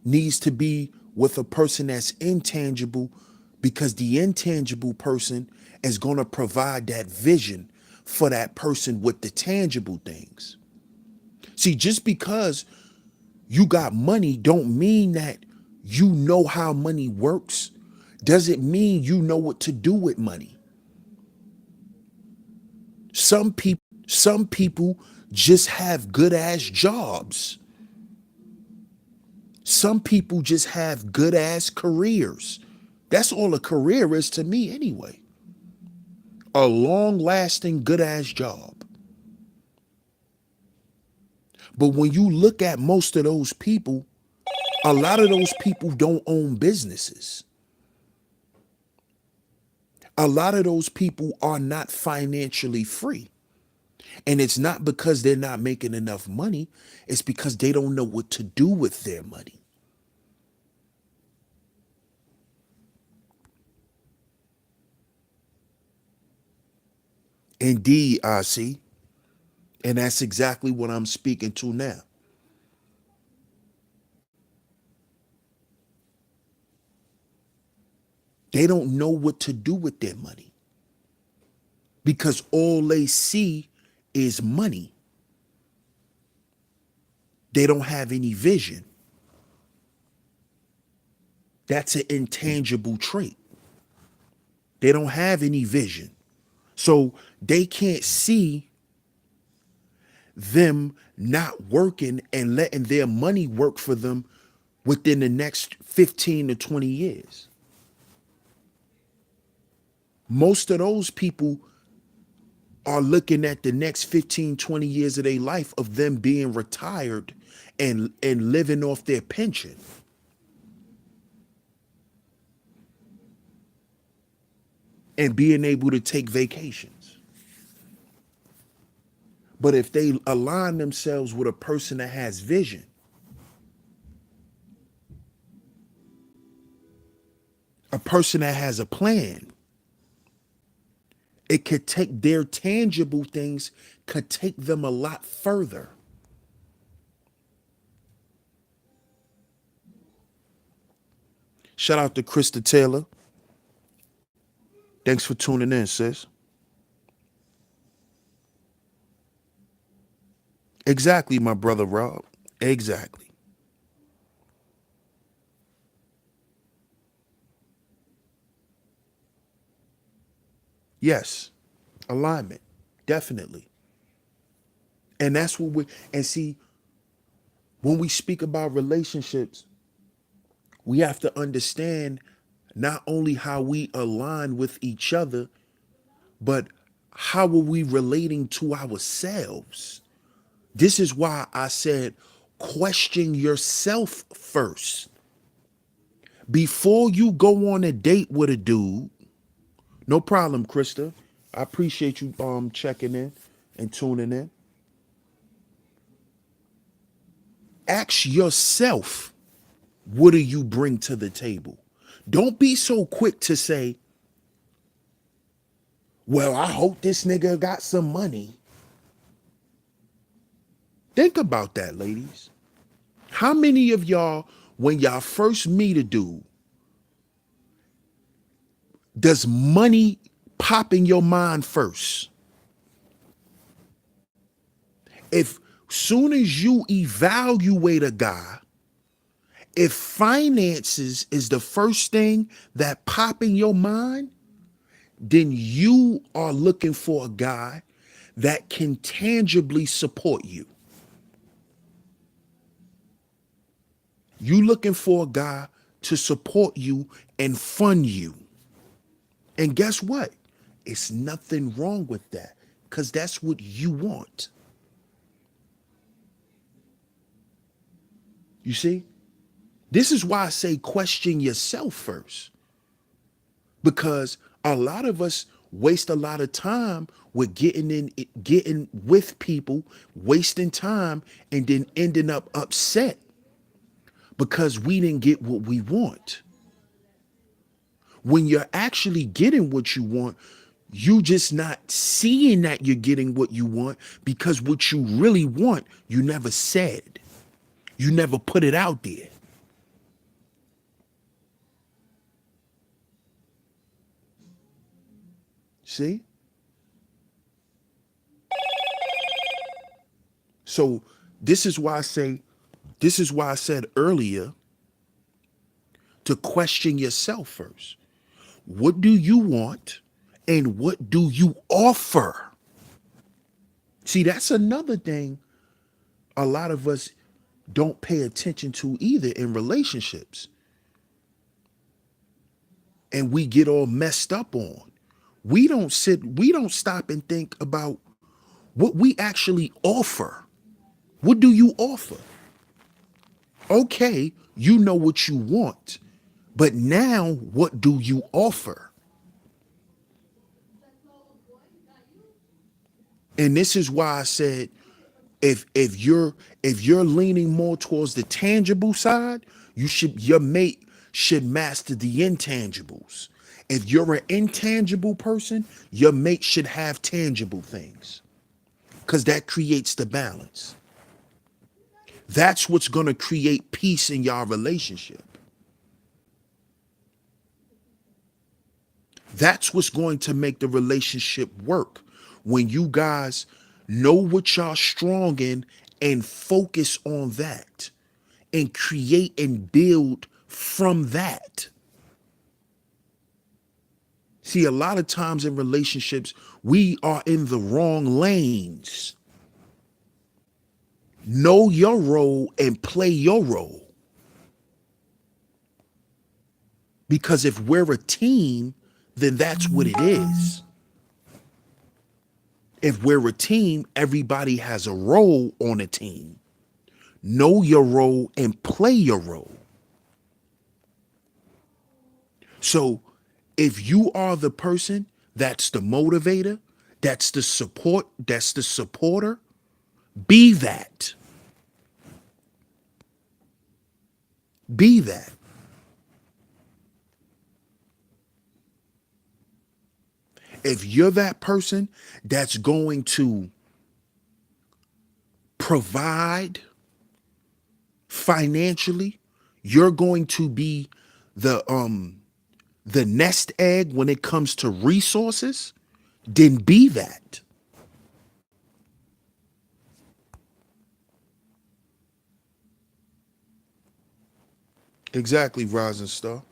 needs to be with a person that's intangible, because the intangible person is going to provide that vision for that person with the tangible things. See, just because you got money don't mean that you know how money works. Doesn't mean you know what to do with money. Some people just have good ass jobs. Some people just have good ass careers. That's all a career is to me anyway. A long lasting good ass job. But when you look at most of those people, a lot of those people don't own businesses. A lot of those people are not financially free. And it's not because they're not making enough money, it's because they don't know what to do with their money. Indeed, I see. And that's exactly what I'm speaking to now. They don't know what to do with their money because all they see is money. They don't have any vision. That's an intangible trait. They don't have any vision. So they can't see them not working and letting their money work for them within the next 15 to 20 years. Most of those people are looking at the next 15, 20 years of their life of them being retired and living off their pension. And being able to take vacations. But if they align themselves with a person that has vision, a person that has a plan, it could take their tangible things, could take them a lot further. Shout out to Krista Taylor. Thanks for tuning in, sis. Exactly, my brother Rob. Exactly. Yes. Alignment. Definitely. And that's what and see, when we speak about relationships, we have to understand not only how we align with each other, but how are we relating to ourselves? This is why I said question yourself first. Before you go on a date with a dude, no problem, Krista. I appreciate you checking in and tuning in. Ask yourself, what do you bring to the table? Don't be so quick to say, well, I hope this nigga got some money. Think about that, ladies. How many of y'all, when y'all first meet a dude, does money pop in your mind first? If soon as you evaluate a guy, if finances is the first thing that pop in your mind, then you are looking for a guy that can tangibly support you. You looking for a guy to support you and fund you. And guess what? It's nothing wrong with that because that's what you want. You see? This is why I say question yourself first. Because a lot of us waste a lot of time with getting with people, wasting time, and then ending up upset because we didn't get what we want. When you're actually getting what you want, you just not seeing that you're getting what you want because what you really want, you never said. You never put it out there. See? So this is why I said earlier to question yourself first. What do you want and what do you offer? See, that's another thing a lot of us don't pay attention to either in relationships. And we get all messed up on. We don't stop and think about what we actually offer. What do you offer? Okay, you know what you want, but now what do you offer? And this is why I said if you're leaning more towards the tangible side, your mate should master the intangibles. If you're an intangible person, your mate should have tangible things because that creates the balance. That's what's going to create peace in your relationship. That's what's going to make the relationship work when you guys know what y'all strong in and focus on that and create and build from that. See, a lot of times in relationships, we are in the wrong lanes. Know your role and play your role. Because if we're a team, then that's what it is. If we're a team, everybody has a role on a team. Know your role and play your role. So if you are the person that's the motivator, that's the supporter, be that. Be that. If you're that person that's going to provide financially, you're going to be the nest egg when it comes to resources, then be that. Exactly, Rising Star.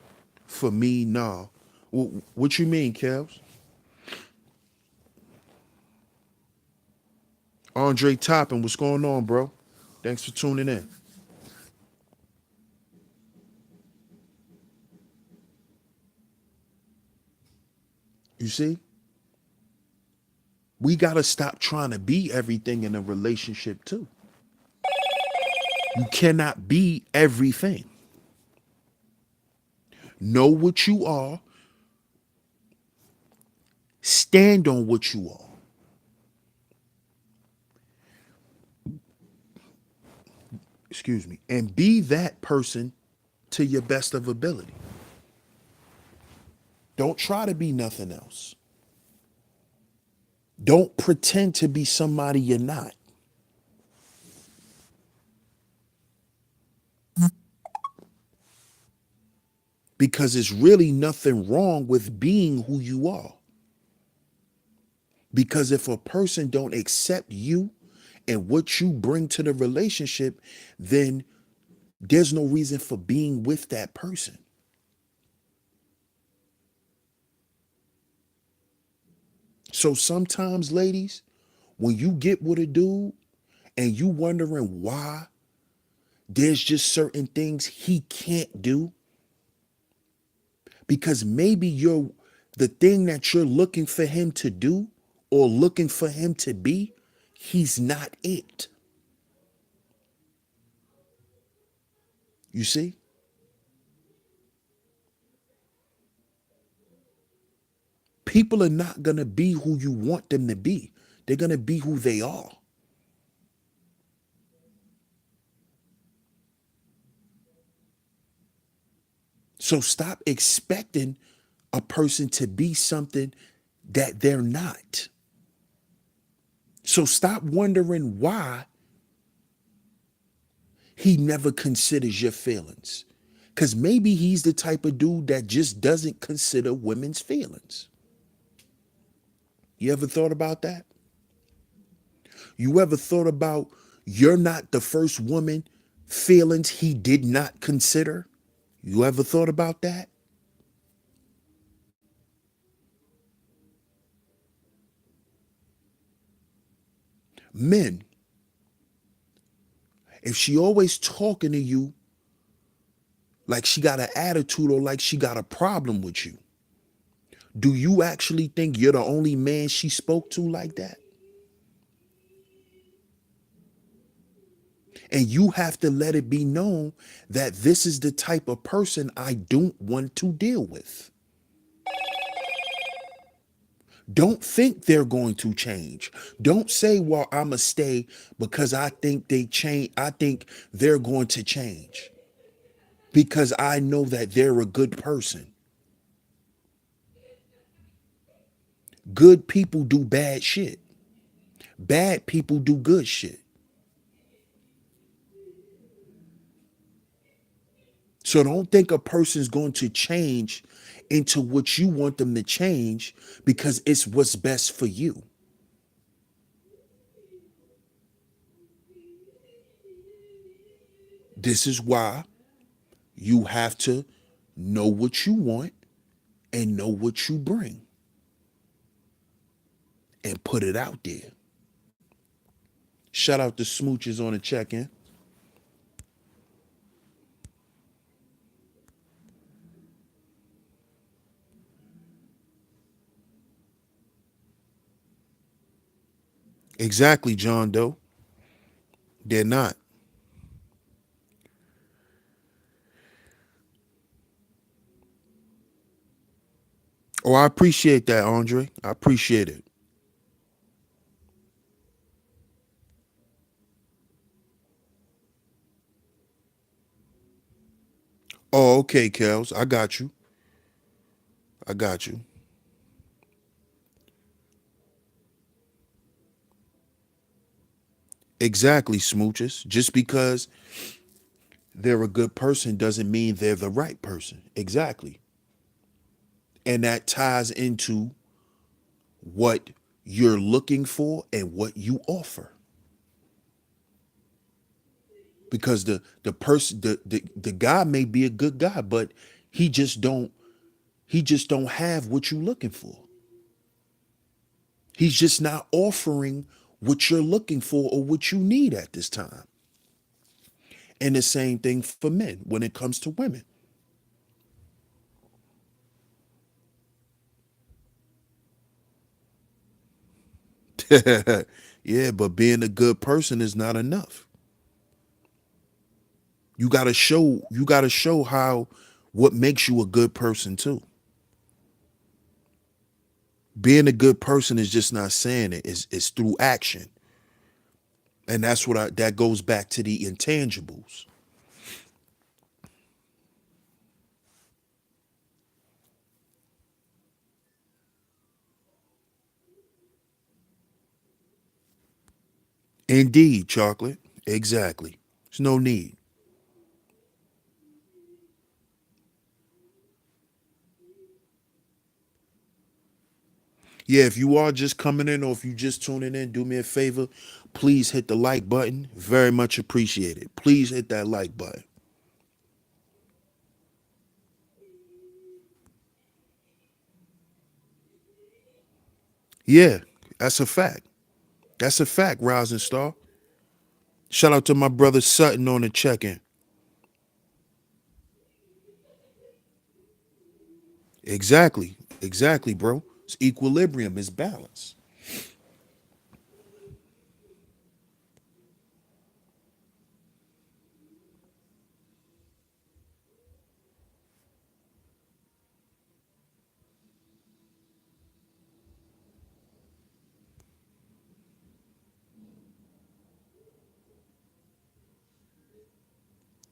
For me, no. What you mean, Kels? Andre Toppin, what's going on, bro? Thanks for tuning in. You see? We got to stop trying to be everything in a relationship, too. You cannot be everything. Know what you are, stand on what you are. Excuse me. And be that person to your best of ability. Don't try to be nothing else. Don't pretend to be somebody you're not. Because it's really nothing wrong with being who you are. Because if a person don't accept you and what you bring to the relationship, then there's no reason for being with that person. So sometimes, ladies, when you get with a dude and you wondering why there's just certain things he can't do, because maybe you're the thing that you're looking for him to do or looking for him to be, he's not it. You see? People are not going to be who you want them to be. They're going to be who they are. So stop expecting a person to be something that they're not. So stop wondering why he never considers your feelings. Because maybe he's the type of dude that just doesn't consider women's feelings. You ever thought about that? You ever thought about you're not the first woman feelings he did not consider? You ever thought about that? Men, if she always talking to you like she got an attitude or like she got a problem with you, do you actually think you're the only man she spoke to like that? And you have to let it be known that this is the type of person I don't want to deal with. Don't think they're going to change. Don't say, well, I'ma stay because I think they change. I think they're going to change because I know that they're a good person. Good people do bad shit. Bad people do good shit. So don't think a person's going to change into what you want them to change because it's what's best for you. This is why you have to know what you want and know what you bring and put it out there. Shout out to Smooches on the check in. Exactly, John Doe. They're not. Oh, I appreciate that, Andre. I appreciate it. Oh, okay, Kels. I got you. I got you. Exactly, Smooches. Just because they're a good person doesn't mean they're the right person. Exactly. And that ties into what you're looking for and what you offer. Because the person the guy may be a good guy, but he just don't he just don't have what you're looking for. He's just not offering what you're looking for or what you need at this time. And the same thing for men when it comes to women. Yeah, but being a good person is not enough. You got to show how what makes you a good person too. Being a good person is just not saying it. It's through action. And that's what I that goes back to the intangibles. Indeed, chocolate. Exactly. There's no need. Yeah, if you are just coming in or if you just tuning in, do me a favor. Please hit the like button. Very much appreciated. Please hit that like button. Yeah, that's a fact. That's a fact, Rising Star. Shout out to my brother Sutton on the check-in. Exactly. Exactly, bro. It's equilibrium, it's balance.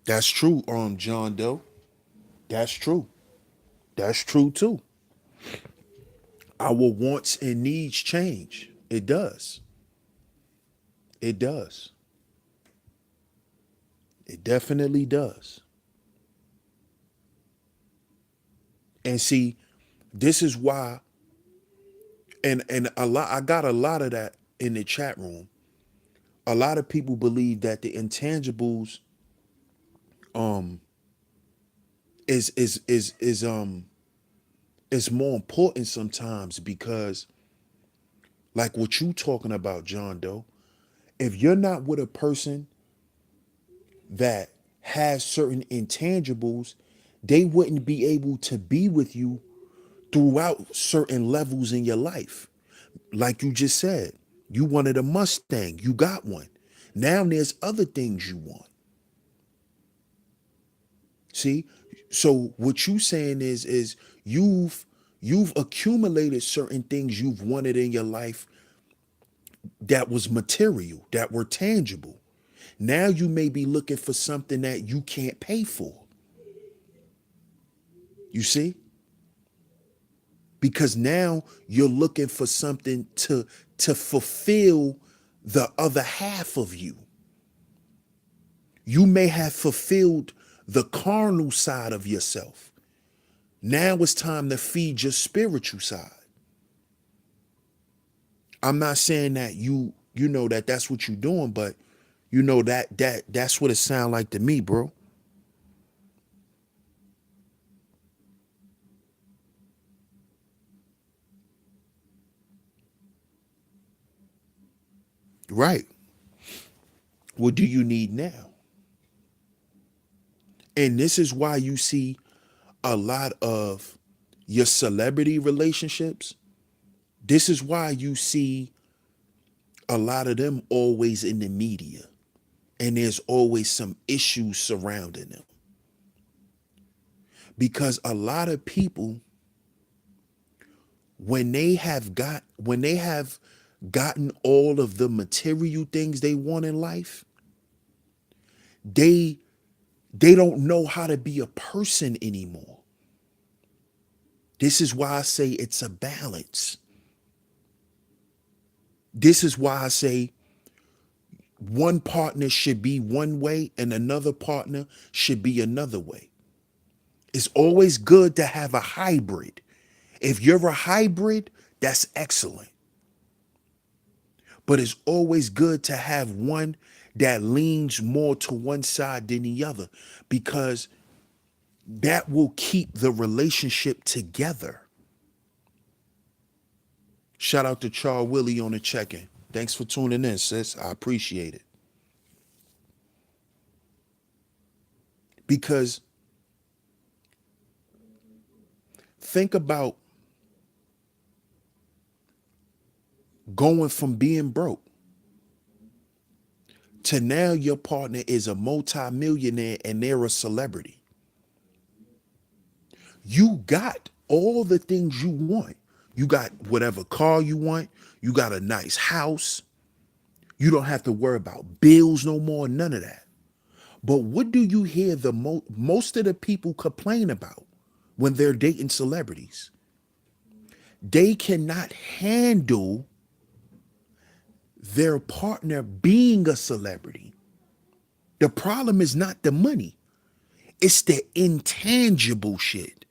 That's true, John Doe. That's true. That's true too. Our wants and needs change. It does. It does. It definitely does. And see, this is why and a lot I got a lot of that in the chat room. A lot of people believe that the intangibles um is more important sometimes because like what you talking about, John Doe, if you're not with a person that has certain intangibles, they wouldn't be able to be with you throughout certain levels in your life. Like you just said, you wanted a Mustang, you got one. Now there's other things you want. See? So what you saying is you've accumulated certain things you've wanted in your life that was material, that were tangible. Now you may be looking for something that you can't pay for. You see? because now you're looking for something to fulfill the other half of you. You may have fulfilled the carnal side of yourself. Now it's time to feed your spiritual side. I'm not saying that you know that that's what you're doing, but you know that's what it sound like to me, bro. Right. What do you need now? And this is why you see a lot of your celebrity relationships. This is why you see a lot of them always in the media, and there's always some issues surrounding them. Because a lot of people, when they have gotten all of the material things they want in life, they they don't know how to be a person anymore. This is why I say it's a balance. This is why I say one partner should be one way and another partner should be another way. It's always good to have a hybrid. If you're a hybrid, that's excellent. But it's always good to have one that leans more to one side than the other, because that will keep the relationship together. Shout out to Charles Willie on the check-in. Thanks for tuning in, sis. I appreciate it. Because think about going from being broke to now your partner is a multi-millionaire and they're a celebrity. You got all the things you want. You got whatever car you want. You got a nice house. You don't have to worry about bills no more, none of that. But what do you hear most of the people complain about when they're dating celebrities? They cannot handle their partner being a celebrity. The problem is not the money. It's the intangible shit.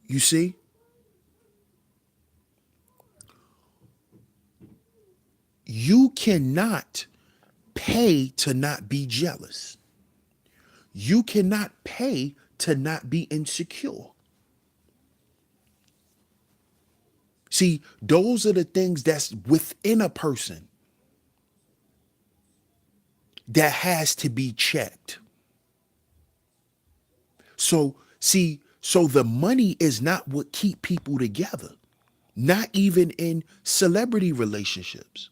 You see? You cannot pay to not be jealous. You cannot pay to not be insecure. See, those are the things that's within a person that has to be checked. So the money is not what keep people together. Not even in celebrity relationships.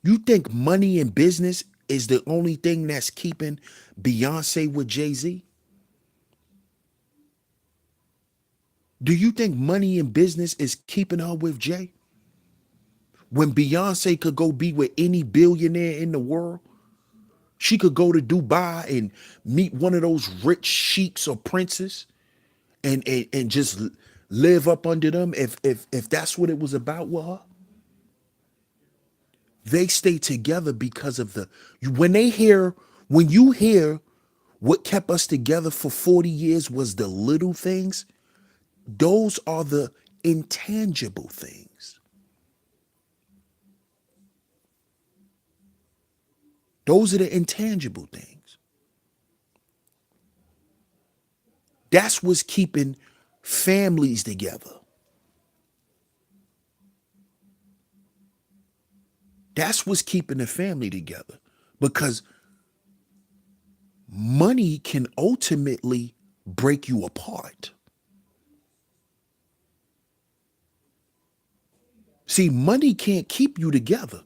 You think money and business is the only thing that's keeping Beyonce with Jay-Z? Do you think money and business is keeping her with Jay? When Beyonce could go be with any billionaire in the world, she could go to Dubai and meet one of those rich sheiks or princes and just live up under them if that's what it was about with her. They stay together because of when you hear what kept us together for 40 years was the little things, those are the intangible things. Those are the intangible things. That's what's keeping families together. That's what's keeping the family together, because money can ultimately break you apart. See, money can't keep you together.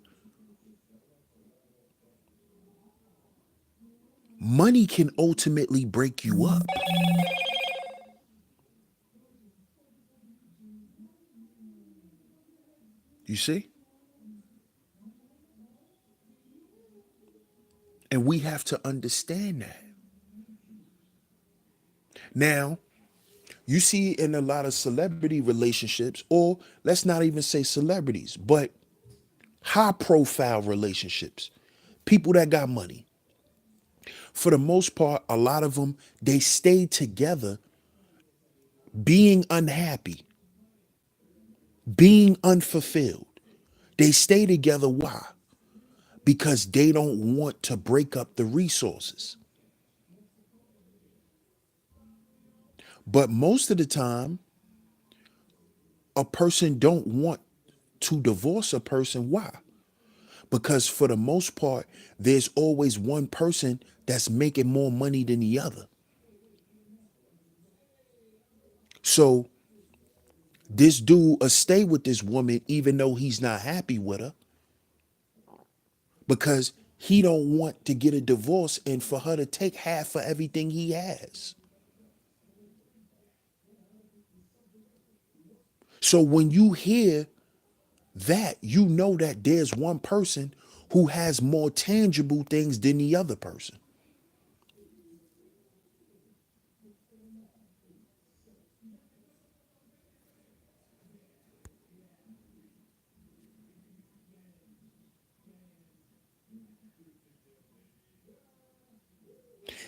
Money can ultimately break you up. You see? And we have to understand that. Now, you see in a lot of celebrity relationships, or let's not even say celebrities, but high profile relationships, people that got money. For the most part, a lot of them, they stay together being unhappy, being unfulfilled. They stay together. Why? Because they don't want to break up the resources. But most of the time, a person don't want to divorce a person. Why? Because for the most part, there's always one person that's making more money than the other. So this dude will stay with this woman even though he's not happy with her because he don't want to get a divorce and for her to take half of everything he has. So when you hear that, you know that there's one person who has more tangible things than the other person.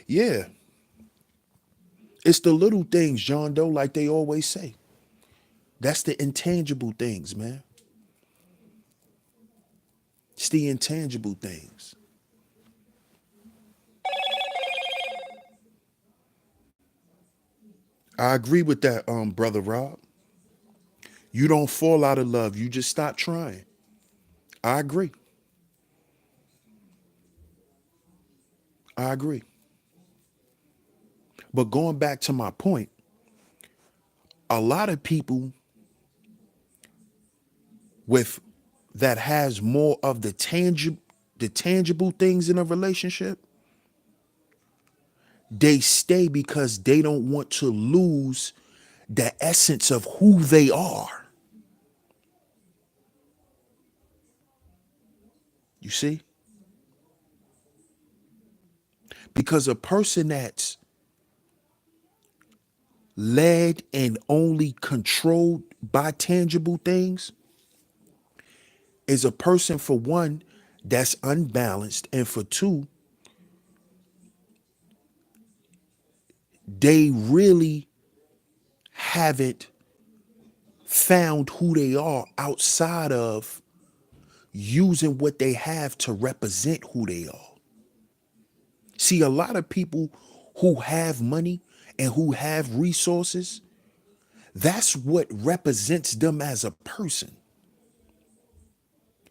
Yeah, it's the little things, John Doe, like they always say. That's the intangible things, man. It's the intangible things. I agree with that, brother Rob. You don't fall out of love. You just stop trying. I agree. I agree. But going back to my point, a lot of people with that has more of the tangible things in a relationship, they stay because they don't want to lose the essence of who they are. You see? Because a person that's led and only controlled by tangible things is a person, for one, that's unbalanced, and for two, they really haven't found who they are outside of using what they have to represent who they are. See, a lot of people who have money and who have resources, that's what represents them as a person.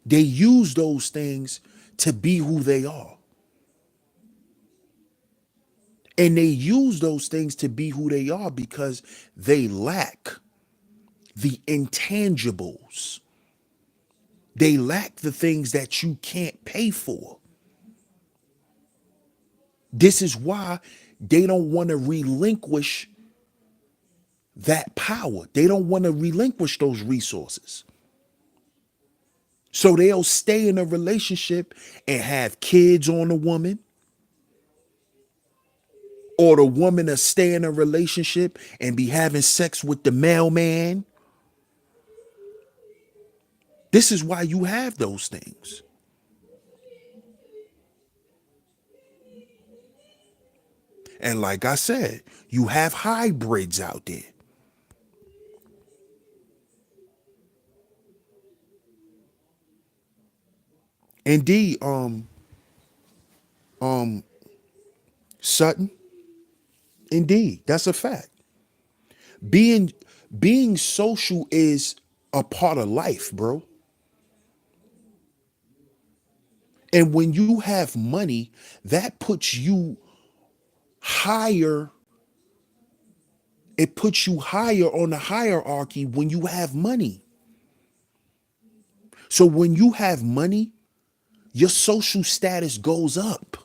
They use those things to be who they are. And they use those things to be who they are because they lack the intangibles. They lack the things that you can't pay for. This is why they don't want to relinquish that power. They don't want to relinquish those resources. So they'll stay in a relationship and have kids on the woman, or the woman will stay in a relationship and be having sex with the mailman. This is why you have those things. And like I said, you have hybrids out there. Indeed, um, Sutton, indeed, that's a fact. Being being social is a part of life, bro. And when you have money, that puts you higher. It puts you higher on the hierarchy when you have money. So when you have money, your social status goes up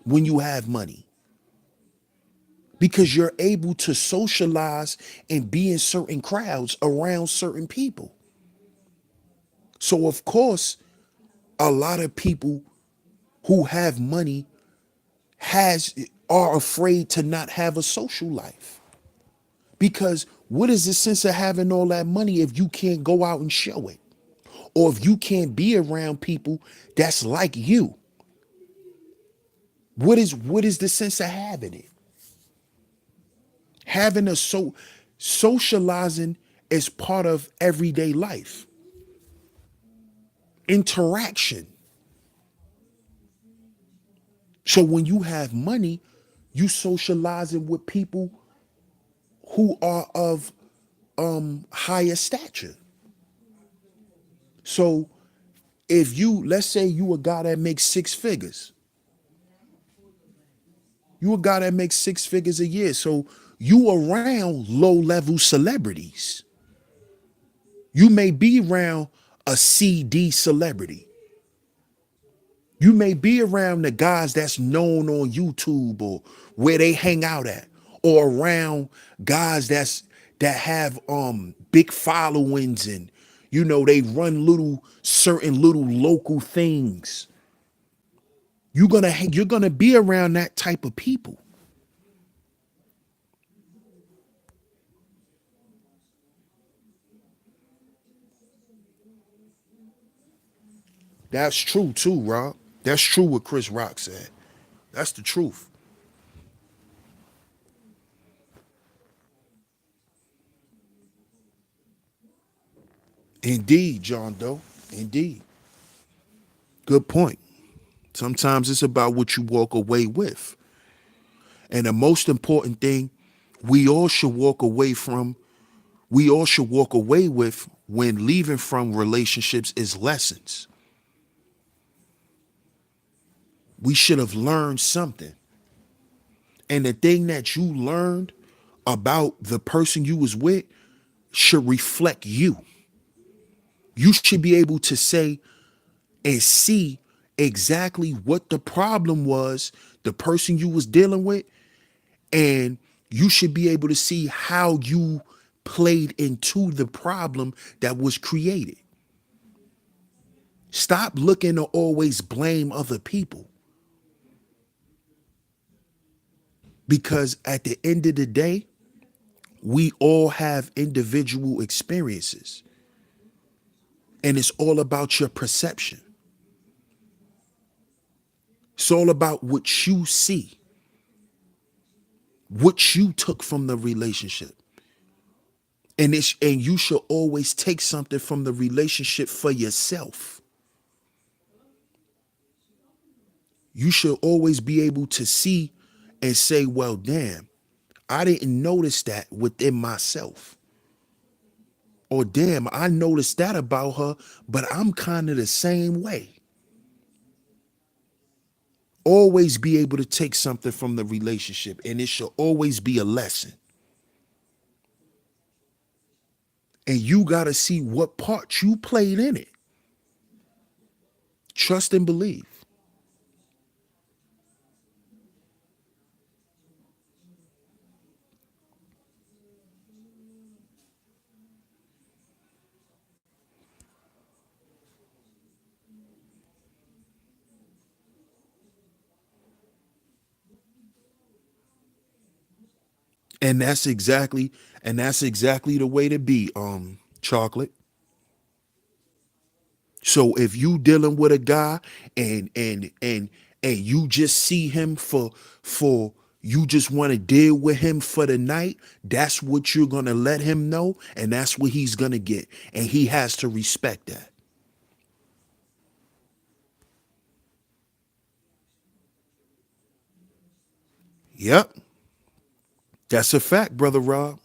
when you have money because you're able to socialize and be in certain crowds around certain people. So of course, a lot of people who have money has are afraid to not have a social life. Because what is the sense of having all that money if you can't go out and show it? Or if you can't be around people that's like you? What is the sense of having it? Having a socializing is part of everyday life. Interaction. So when you have money, you socializing with people who are of higher stature. So if you, let's say you a guy that makes six figures, you a guy that makes six figures a year. So you around low level celebrities. You may be around a CD celebrity. You may be around the guys that's known on YouTube or where they hang out at, or around guys that have big followings, and they run certain little local things. You're gonna be around that type of people. That's true too, Rob. That's true what Chris Rock said. That's the truth. Indeed, John Doe. Indeed. Good point. Sometimes it's about what you walk away with. And the most important thing we all should walk away from, we all should walk away with when leaving from relationships is lessons. We should have learned something. And the thing that you learned about the person you was with should reflect you. You should be able to say and see exactly what the problem was, the person you was dealing with, and you should be able to see how you played into the problem that was created. Stop looking to always blame other people, because at the end of the day, we all have individual experiences, and it's all about your perception. It's all about what you see, what you took from the relationship. And you should always take something from the relationship for yourself. You should always be able to see and say, well, damn, I didn't notice that within myself. Or damn, I noticed that about her, but I'm kind of the same way. Always be able to take something from the relationship, and it should always be a lesson. And you got to see what part you played in it. Trust and believe. And that's exactly the way to be, Chocolate. So if you dealing with a guy and you just see him for you just want to deal with him for the night, that's what you're gonna let him know, and that's what he's gonna get. And he has to respect that. Yep. That's a fact, brother Rob.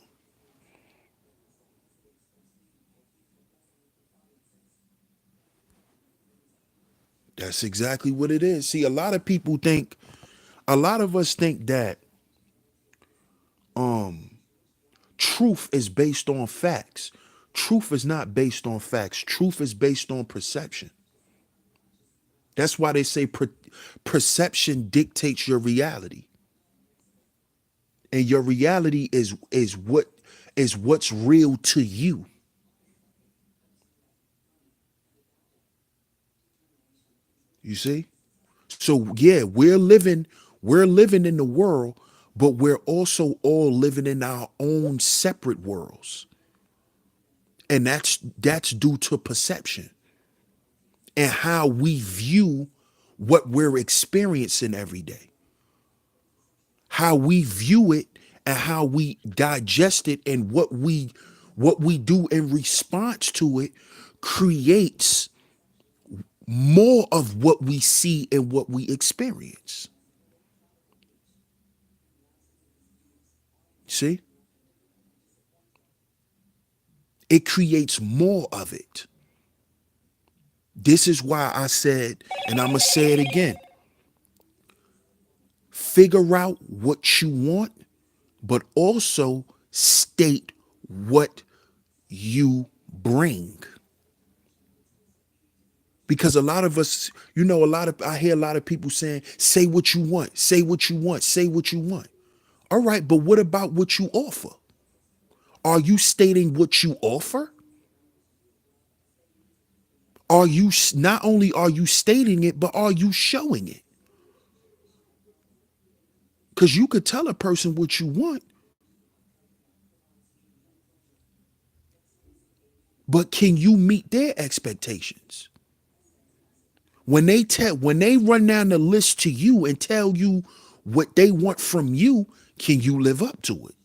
That's exactly what it is. See, a lot of us think that um truth is based on facts. Truth is not based on facts. Truth is based on perception. That's why they say perception dictates your reality, and your reality is what's real to you. You see? So yeah, we're living in the world, but we're also all living in our own separate worlds. And that's due to perception and how we view what we're experiencing every day. How we view it and how we digest it and what we do in response to it creates more of what we see and what we experience. See? It creates more of it. This is why I said, and I'm going to say it again, figure out what you want, but also state what you bring. Because a lot of us, I hear a lot of people saying, say what you want, say what you want, say what you want. All right, but what about what you offer? Are you stating what you offer? Not only are you stating it, but are you showing it? Because you could tell a person what you want, but can you meet their expectations? When they run down the list to you and tell you what they want from you, can you live up to it?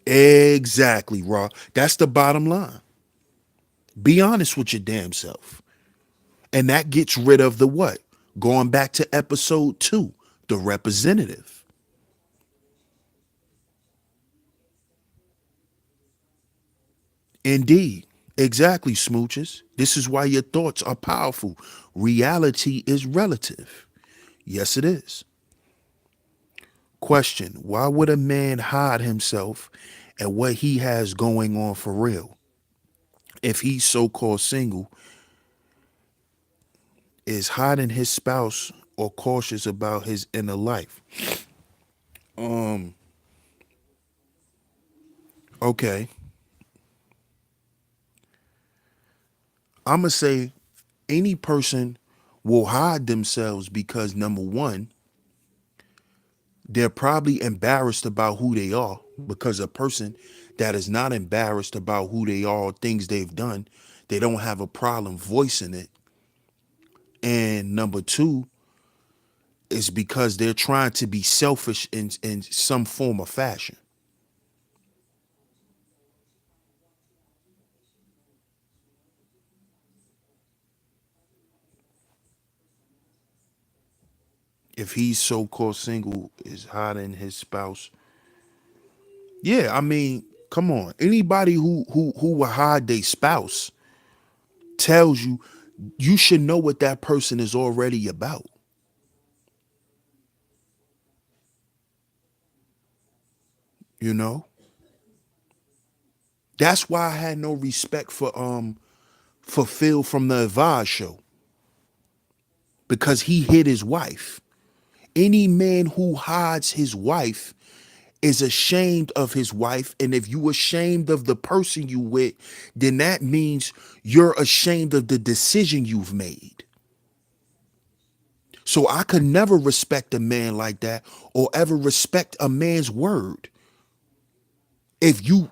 Exactly, Raw. That's the bottom line. Be honest with your damn self. And that gets rid of the what? Going back to episode 2, the representative. Indeed. Exactly, smooches. This is why your thoughts are powerful. Reality is relative. Yes, it is. Question: why would a man hide himself and what he has going on for real? If he's so called single, is hiding his spouse or cautious about his inner life? Um, okay. I'ma say any person will hide themselves because number one, they're probably embarrassed about who they are, because a person that is not embarrassed about who they are, things they've done, they don't have a problem voicing it. And number two is because they're trying to be selfish in some form of fashion. If he's so-called single, is hiding his spouse. Yeah, I mean, come on. Anybody who will hide their spouse tells you you should know what that person is already about. You know? That's why I had no respect for Phil from the Advise show, because he hid his wife. Any man who hides his wife is ashamed of his wife. And if you ashamed of the person you with, then that means you're ashamed of the decision you've made. So I could never respect a man like that or ever respect a man's word if you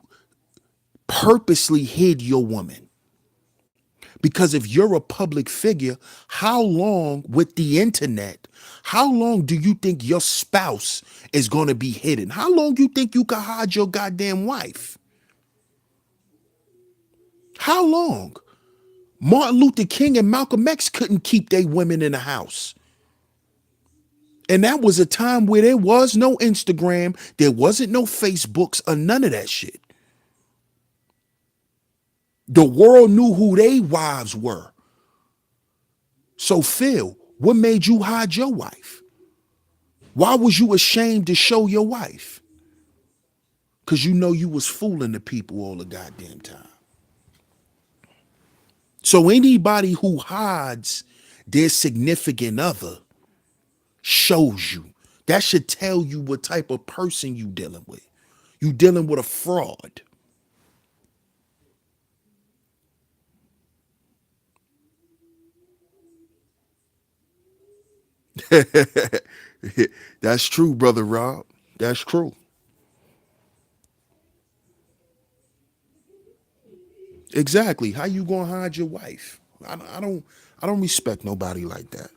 purposely hid your woman. Because if you're a public figure, how long with the internet, how long do you think your spouse is going to be hidden? How long you think you can hide your goddamn wife? How long? Martin Luther King and Malcolm X couldn't keep their women in the house. And that was a time where there was no Instagram, there wasn't no Facebooks or none of that shit. The world knew who they wives were. So Phil, what made you hide your wife? Why was you ashamed to show your wife? Because you know you was fooling the people all the goddamn time. So anybody who hides their significant other shows you. That should tell you what type of person you dealing with. You dealing with a fraud. That's true, brother Rob. That's true. Exactly. How you gonna hide your wife? I don't respect nobody like that.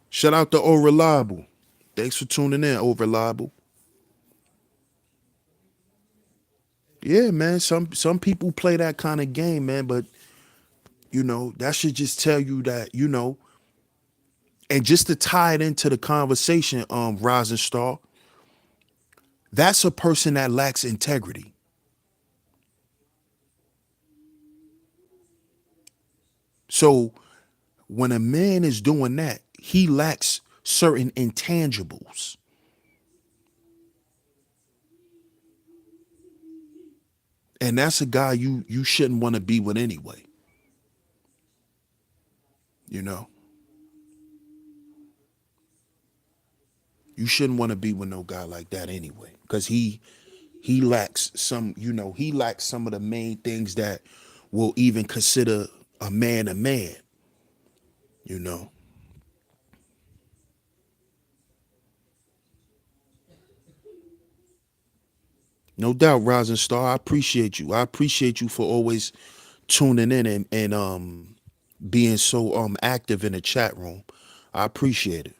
Shout out to O Reliable. Thanks for tuning in, O Reliable. Yeah, man. Some people play that kind of game, man, but that should just tell you that, and just to tie it into the conversation, Rising Star, that's a person that lacks integrity. So when a man is doing that, he lacks certain intangibles. And that's a guy you shouldn't want to be with anyway. You know, you shouldn't want to be with no guy like that anyway, because he lacks some. He lacks some of the main things that will even consider a man a man. You know, no doubt, Rising Star. I appreciate you. I appreciate you for always tuning in and being so active in the chat room. I appreciate it.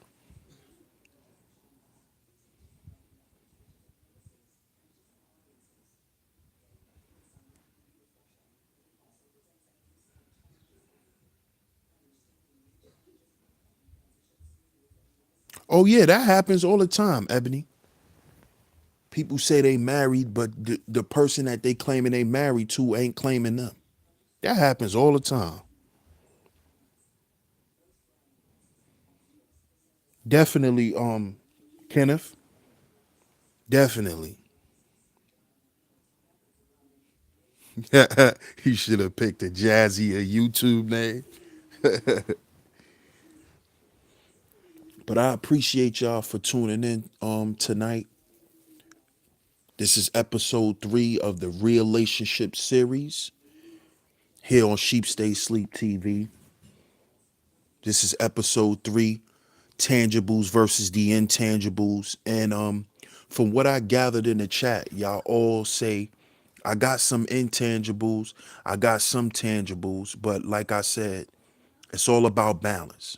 Oh yeah, that happens all the time, Ebony. People say they married, but the person that they claiming they married to ain't claiming them. That happens all the time. Definitely, Kenneth. Definitely. You should have picked a jazzy a YouTube name. But I appreciate y'all for tuning in tonight. This is episode 3 of the relationship series here on Sheep Stay Sleep TV. This is episode 3, Tangibles versus the Intangibles. And from what I gathered in the chat, y'all all say I got some intangibles, I got some tangibles, but like I said, it's all about balance.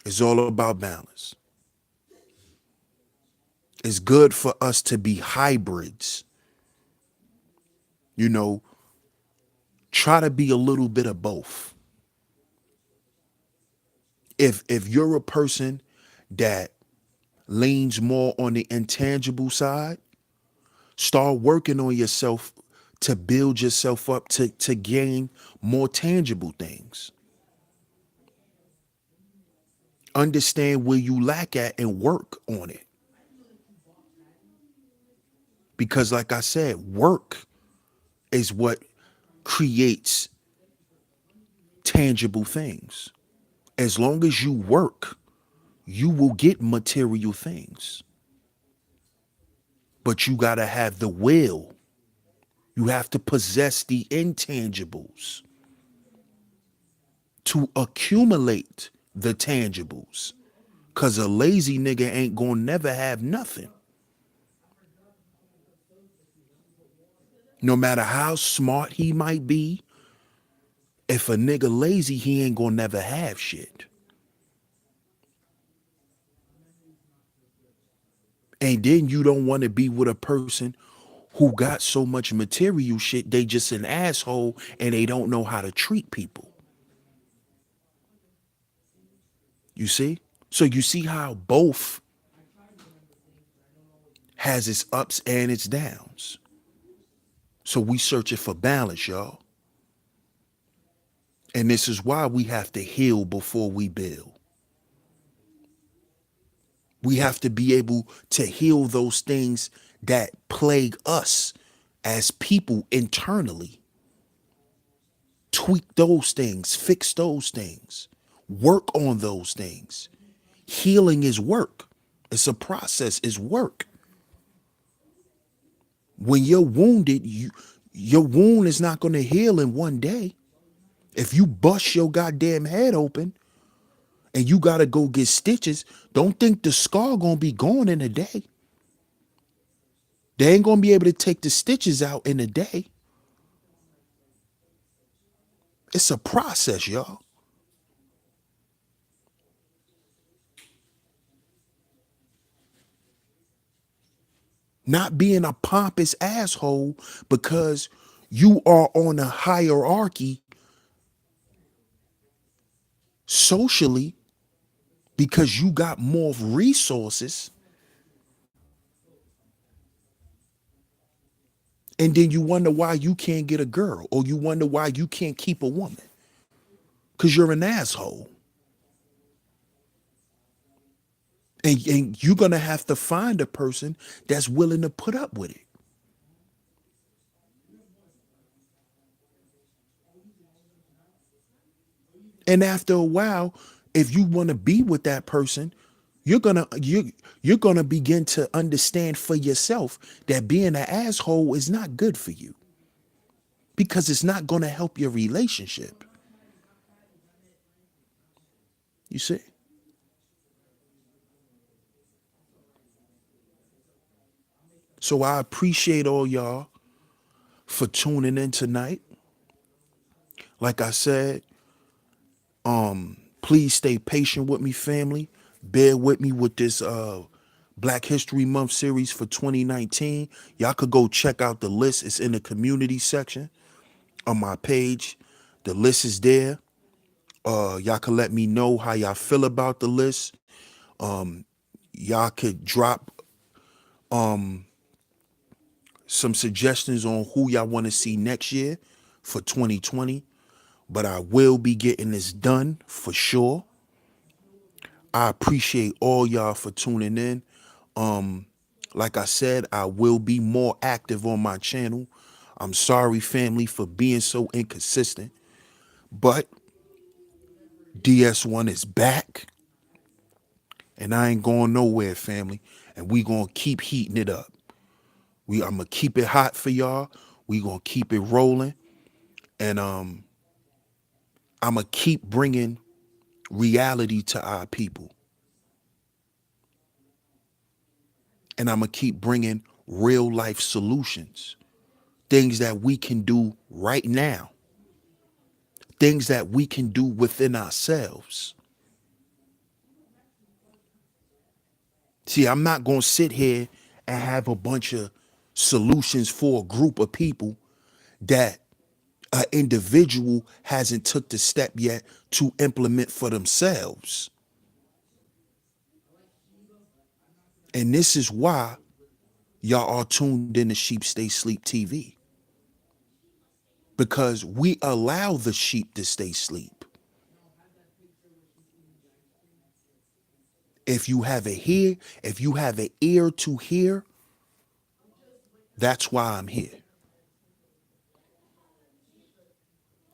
It's all about balance. It's good for us to be hybrids. You know, try to be a little bit of both. If you're a person that leans more on the intangible side, start working on yourself to build yourself up to gain more tangible things. Understand where you lack at and work on it. Because like I said, work is what creates tangible things. As long as you work, you will get material things. But you got to have the will. You have to possess the intangibles to accumulate the tangibles. Cause a lazy nigga ain't gonna never have nothing. No matter how smart he might be, if a nigga lazy, he ain't gonna never have shit. And then you don't want to be with a person who got so much material shit, they just an asshole and they don't know how to treat people. You see? So you see how both has its ups and its downs. So we searching for balance, y'all. And this is why we have to heal before we build. We have to be able to heal those things that plague us as people internally. Tweak those things, fix those things, work on those things. Healing is work. It's a process, it's work. When you're wounded, your wound is not going to heal in one day. If you bust your goddamn head open and you got to go get stitches, don't think the scar going to be gone in a day. They ain't going to be able to take the stitches out in a day. It's a process, y'all. Not being a pompous asshole because you are on a hierarchy socially because you got more resources, and then you wonder why you can't get a girl or you wonder why you can't keep a woman because you're an asshole. And you're going to have to find a person that's willing to put up with it. And after a while, if you want to be with that person, you're gonna begin to understand for yourself that being an asshole is not good for you because it's not gonna help your relationship. You see? So I appreciate all y'all for tuning in tonight. Like I said, please stay patient with me, family. Bear with me with this Black History Month series for 2019. Y'all could go check out the list. It's in the community section on my page. The list is there. Y'all can let me know how y'all feel about the list. Y'all could drop some suggestions on who y'all want to see next year for 2020. But I will be getting this done for sure. I appreciate all y'all for tuning in. Like I said, I will be more active on my channel. I'm sorry, family, for being so inconsistent. But DS1 is back. And I ain't going nowhere, family. And we gonna keep heating it up. I'm gonna keep it hot for y'all. We gonna keep it rolling. And I'm gonna keep bringing reality to our people. And I'm gonna keep bringing real life solutions. Things that we can do right now. Things that we can do within ourselves. See, I'm not gonna sit here and have a bunch of solutions for a group of people that an individual hasn't took the step yet to implement for themselves. And this is why y'all are tuned in to Sheep Stay Sleep TV. Because we allow the sheep to stay asleep. If you have a hear, if you have an ear to hear, that's why I'm here.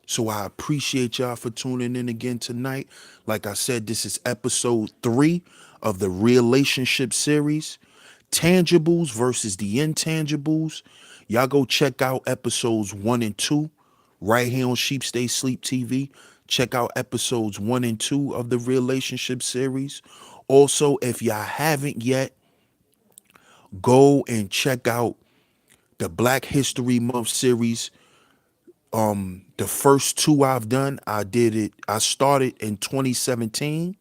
So I appreciate y'all for tuning in again tonight. Like I said, this is episode 3 of the relationship series, Tangibles versus the Intangibles. Y'all go check out episodes 1 and 2 right here on Sheep Stay Sleep TV. Check out episodes 1 and 2 of the relationship series. Also, if y'all haven't yet, go and check out the Black History Month series. The first 2 I've done, I started in 2017.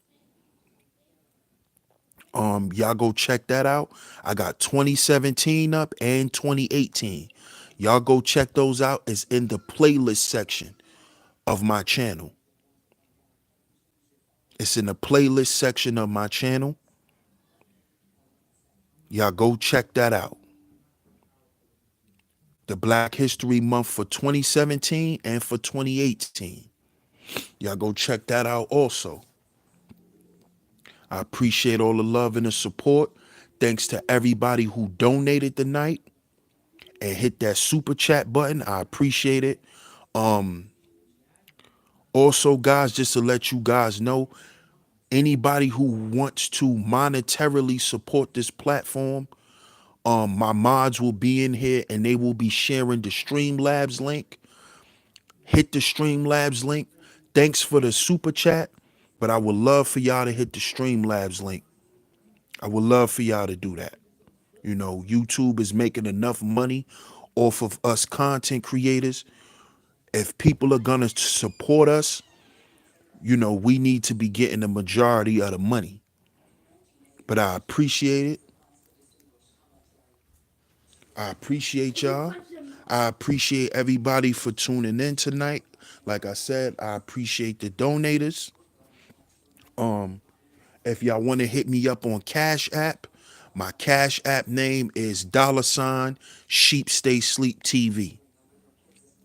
Y'all go check that out. I got 2017 up and 2018. Y'all go check those out. It's in the playlist section of my channel. It's in the playlist section of my channel. Y'all go check that out. The Black History Month for 2017 and for 2018. Y'all go check that out also. I appreciate all the love and the support. Thanks to everybody who donated tonight and hit that super chat button. I appreciate it. Also, guys, just to let you guys know, anybody who wants to monetarily support this platform, My mods will be in here and they will be sharing the Streamlabs link. Hit the Streamlabs link. Thanks for the super chat, but I would love for y'all to hit the Streamlabs link. I would love for y'all to do that. You know, YouTube is making enough money off of us content creators. If people are gonna support us, you know, we need to be getting the majority of the money. But I appreciate it. I appreciate y'all. I appreciate everybody for tuning in tonight. Like I said, I appreciate the donators. If y'all want to hit me up on Cash App, my Cash App name is $ Sheep Stay Sleep TV.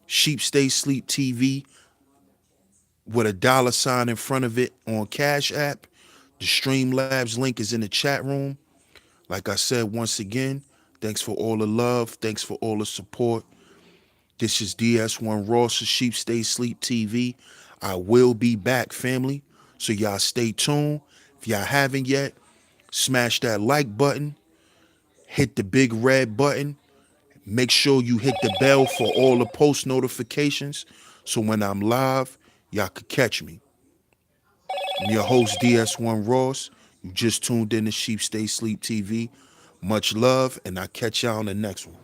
Sheep Stay Sleep TV with a $ in front of it on Cash App. The Streamlabs link is in the chat room. Like I said, once again, thanks for all the love. Thanks for all the support. This is DS1 Ross of Sheep Stay Sleep TV. I will be back, family. So y'all stay tuned. If y'all haven't yet, smash that like button. Hit the big red button. Make sure you hit the bell for all the post notifications. So when I'm live, y'all could catch me. I'm your host, DS1 Ross. You just tuned in to Sheep Stay Sleep TV. Much love, and I'll catch y'all on the next one.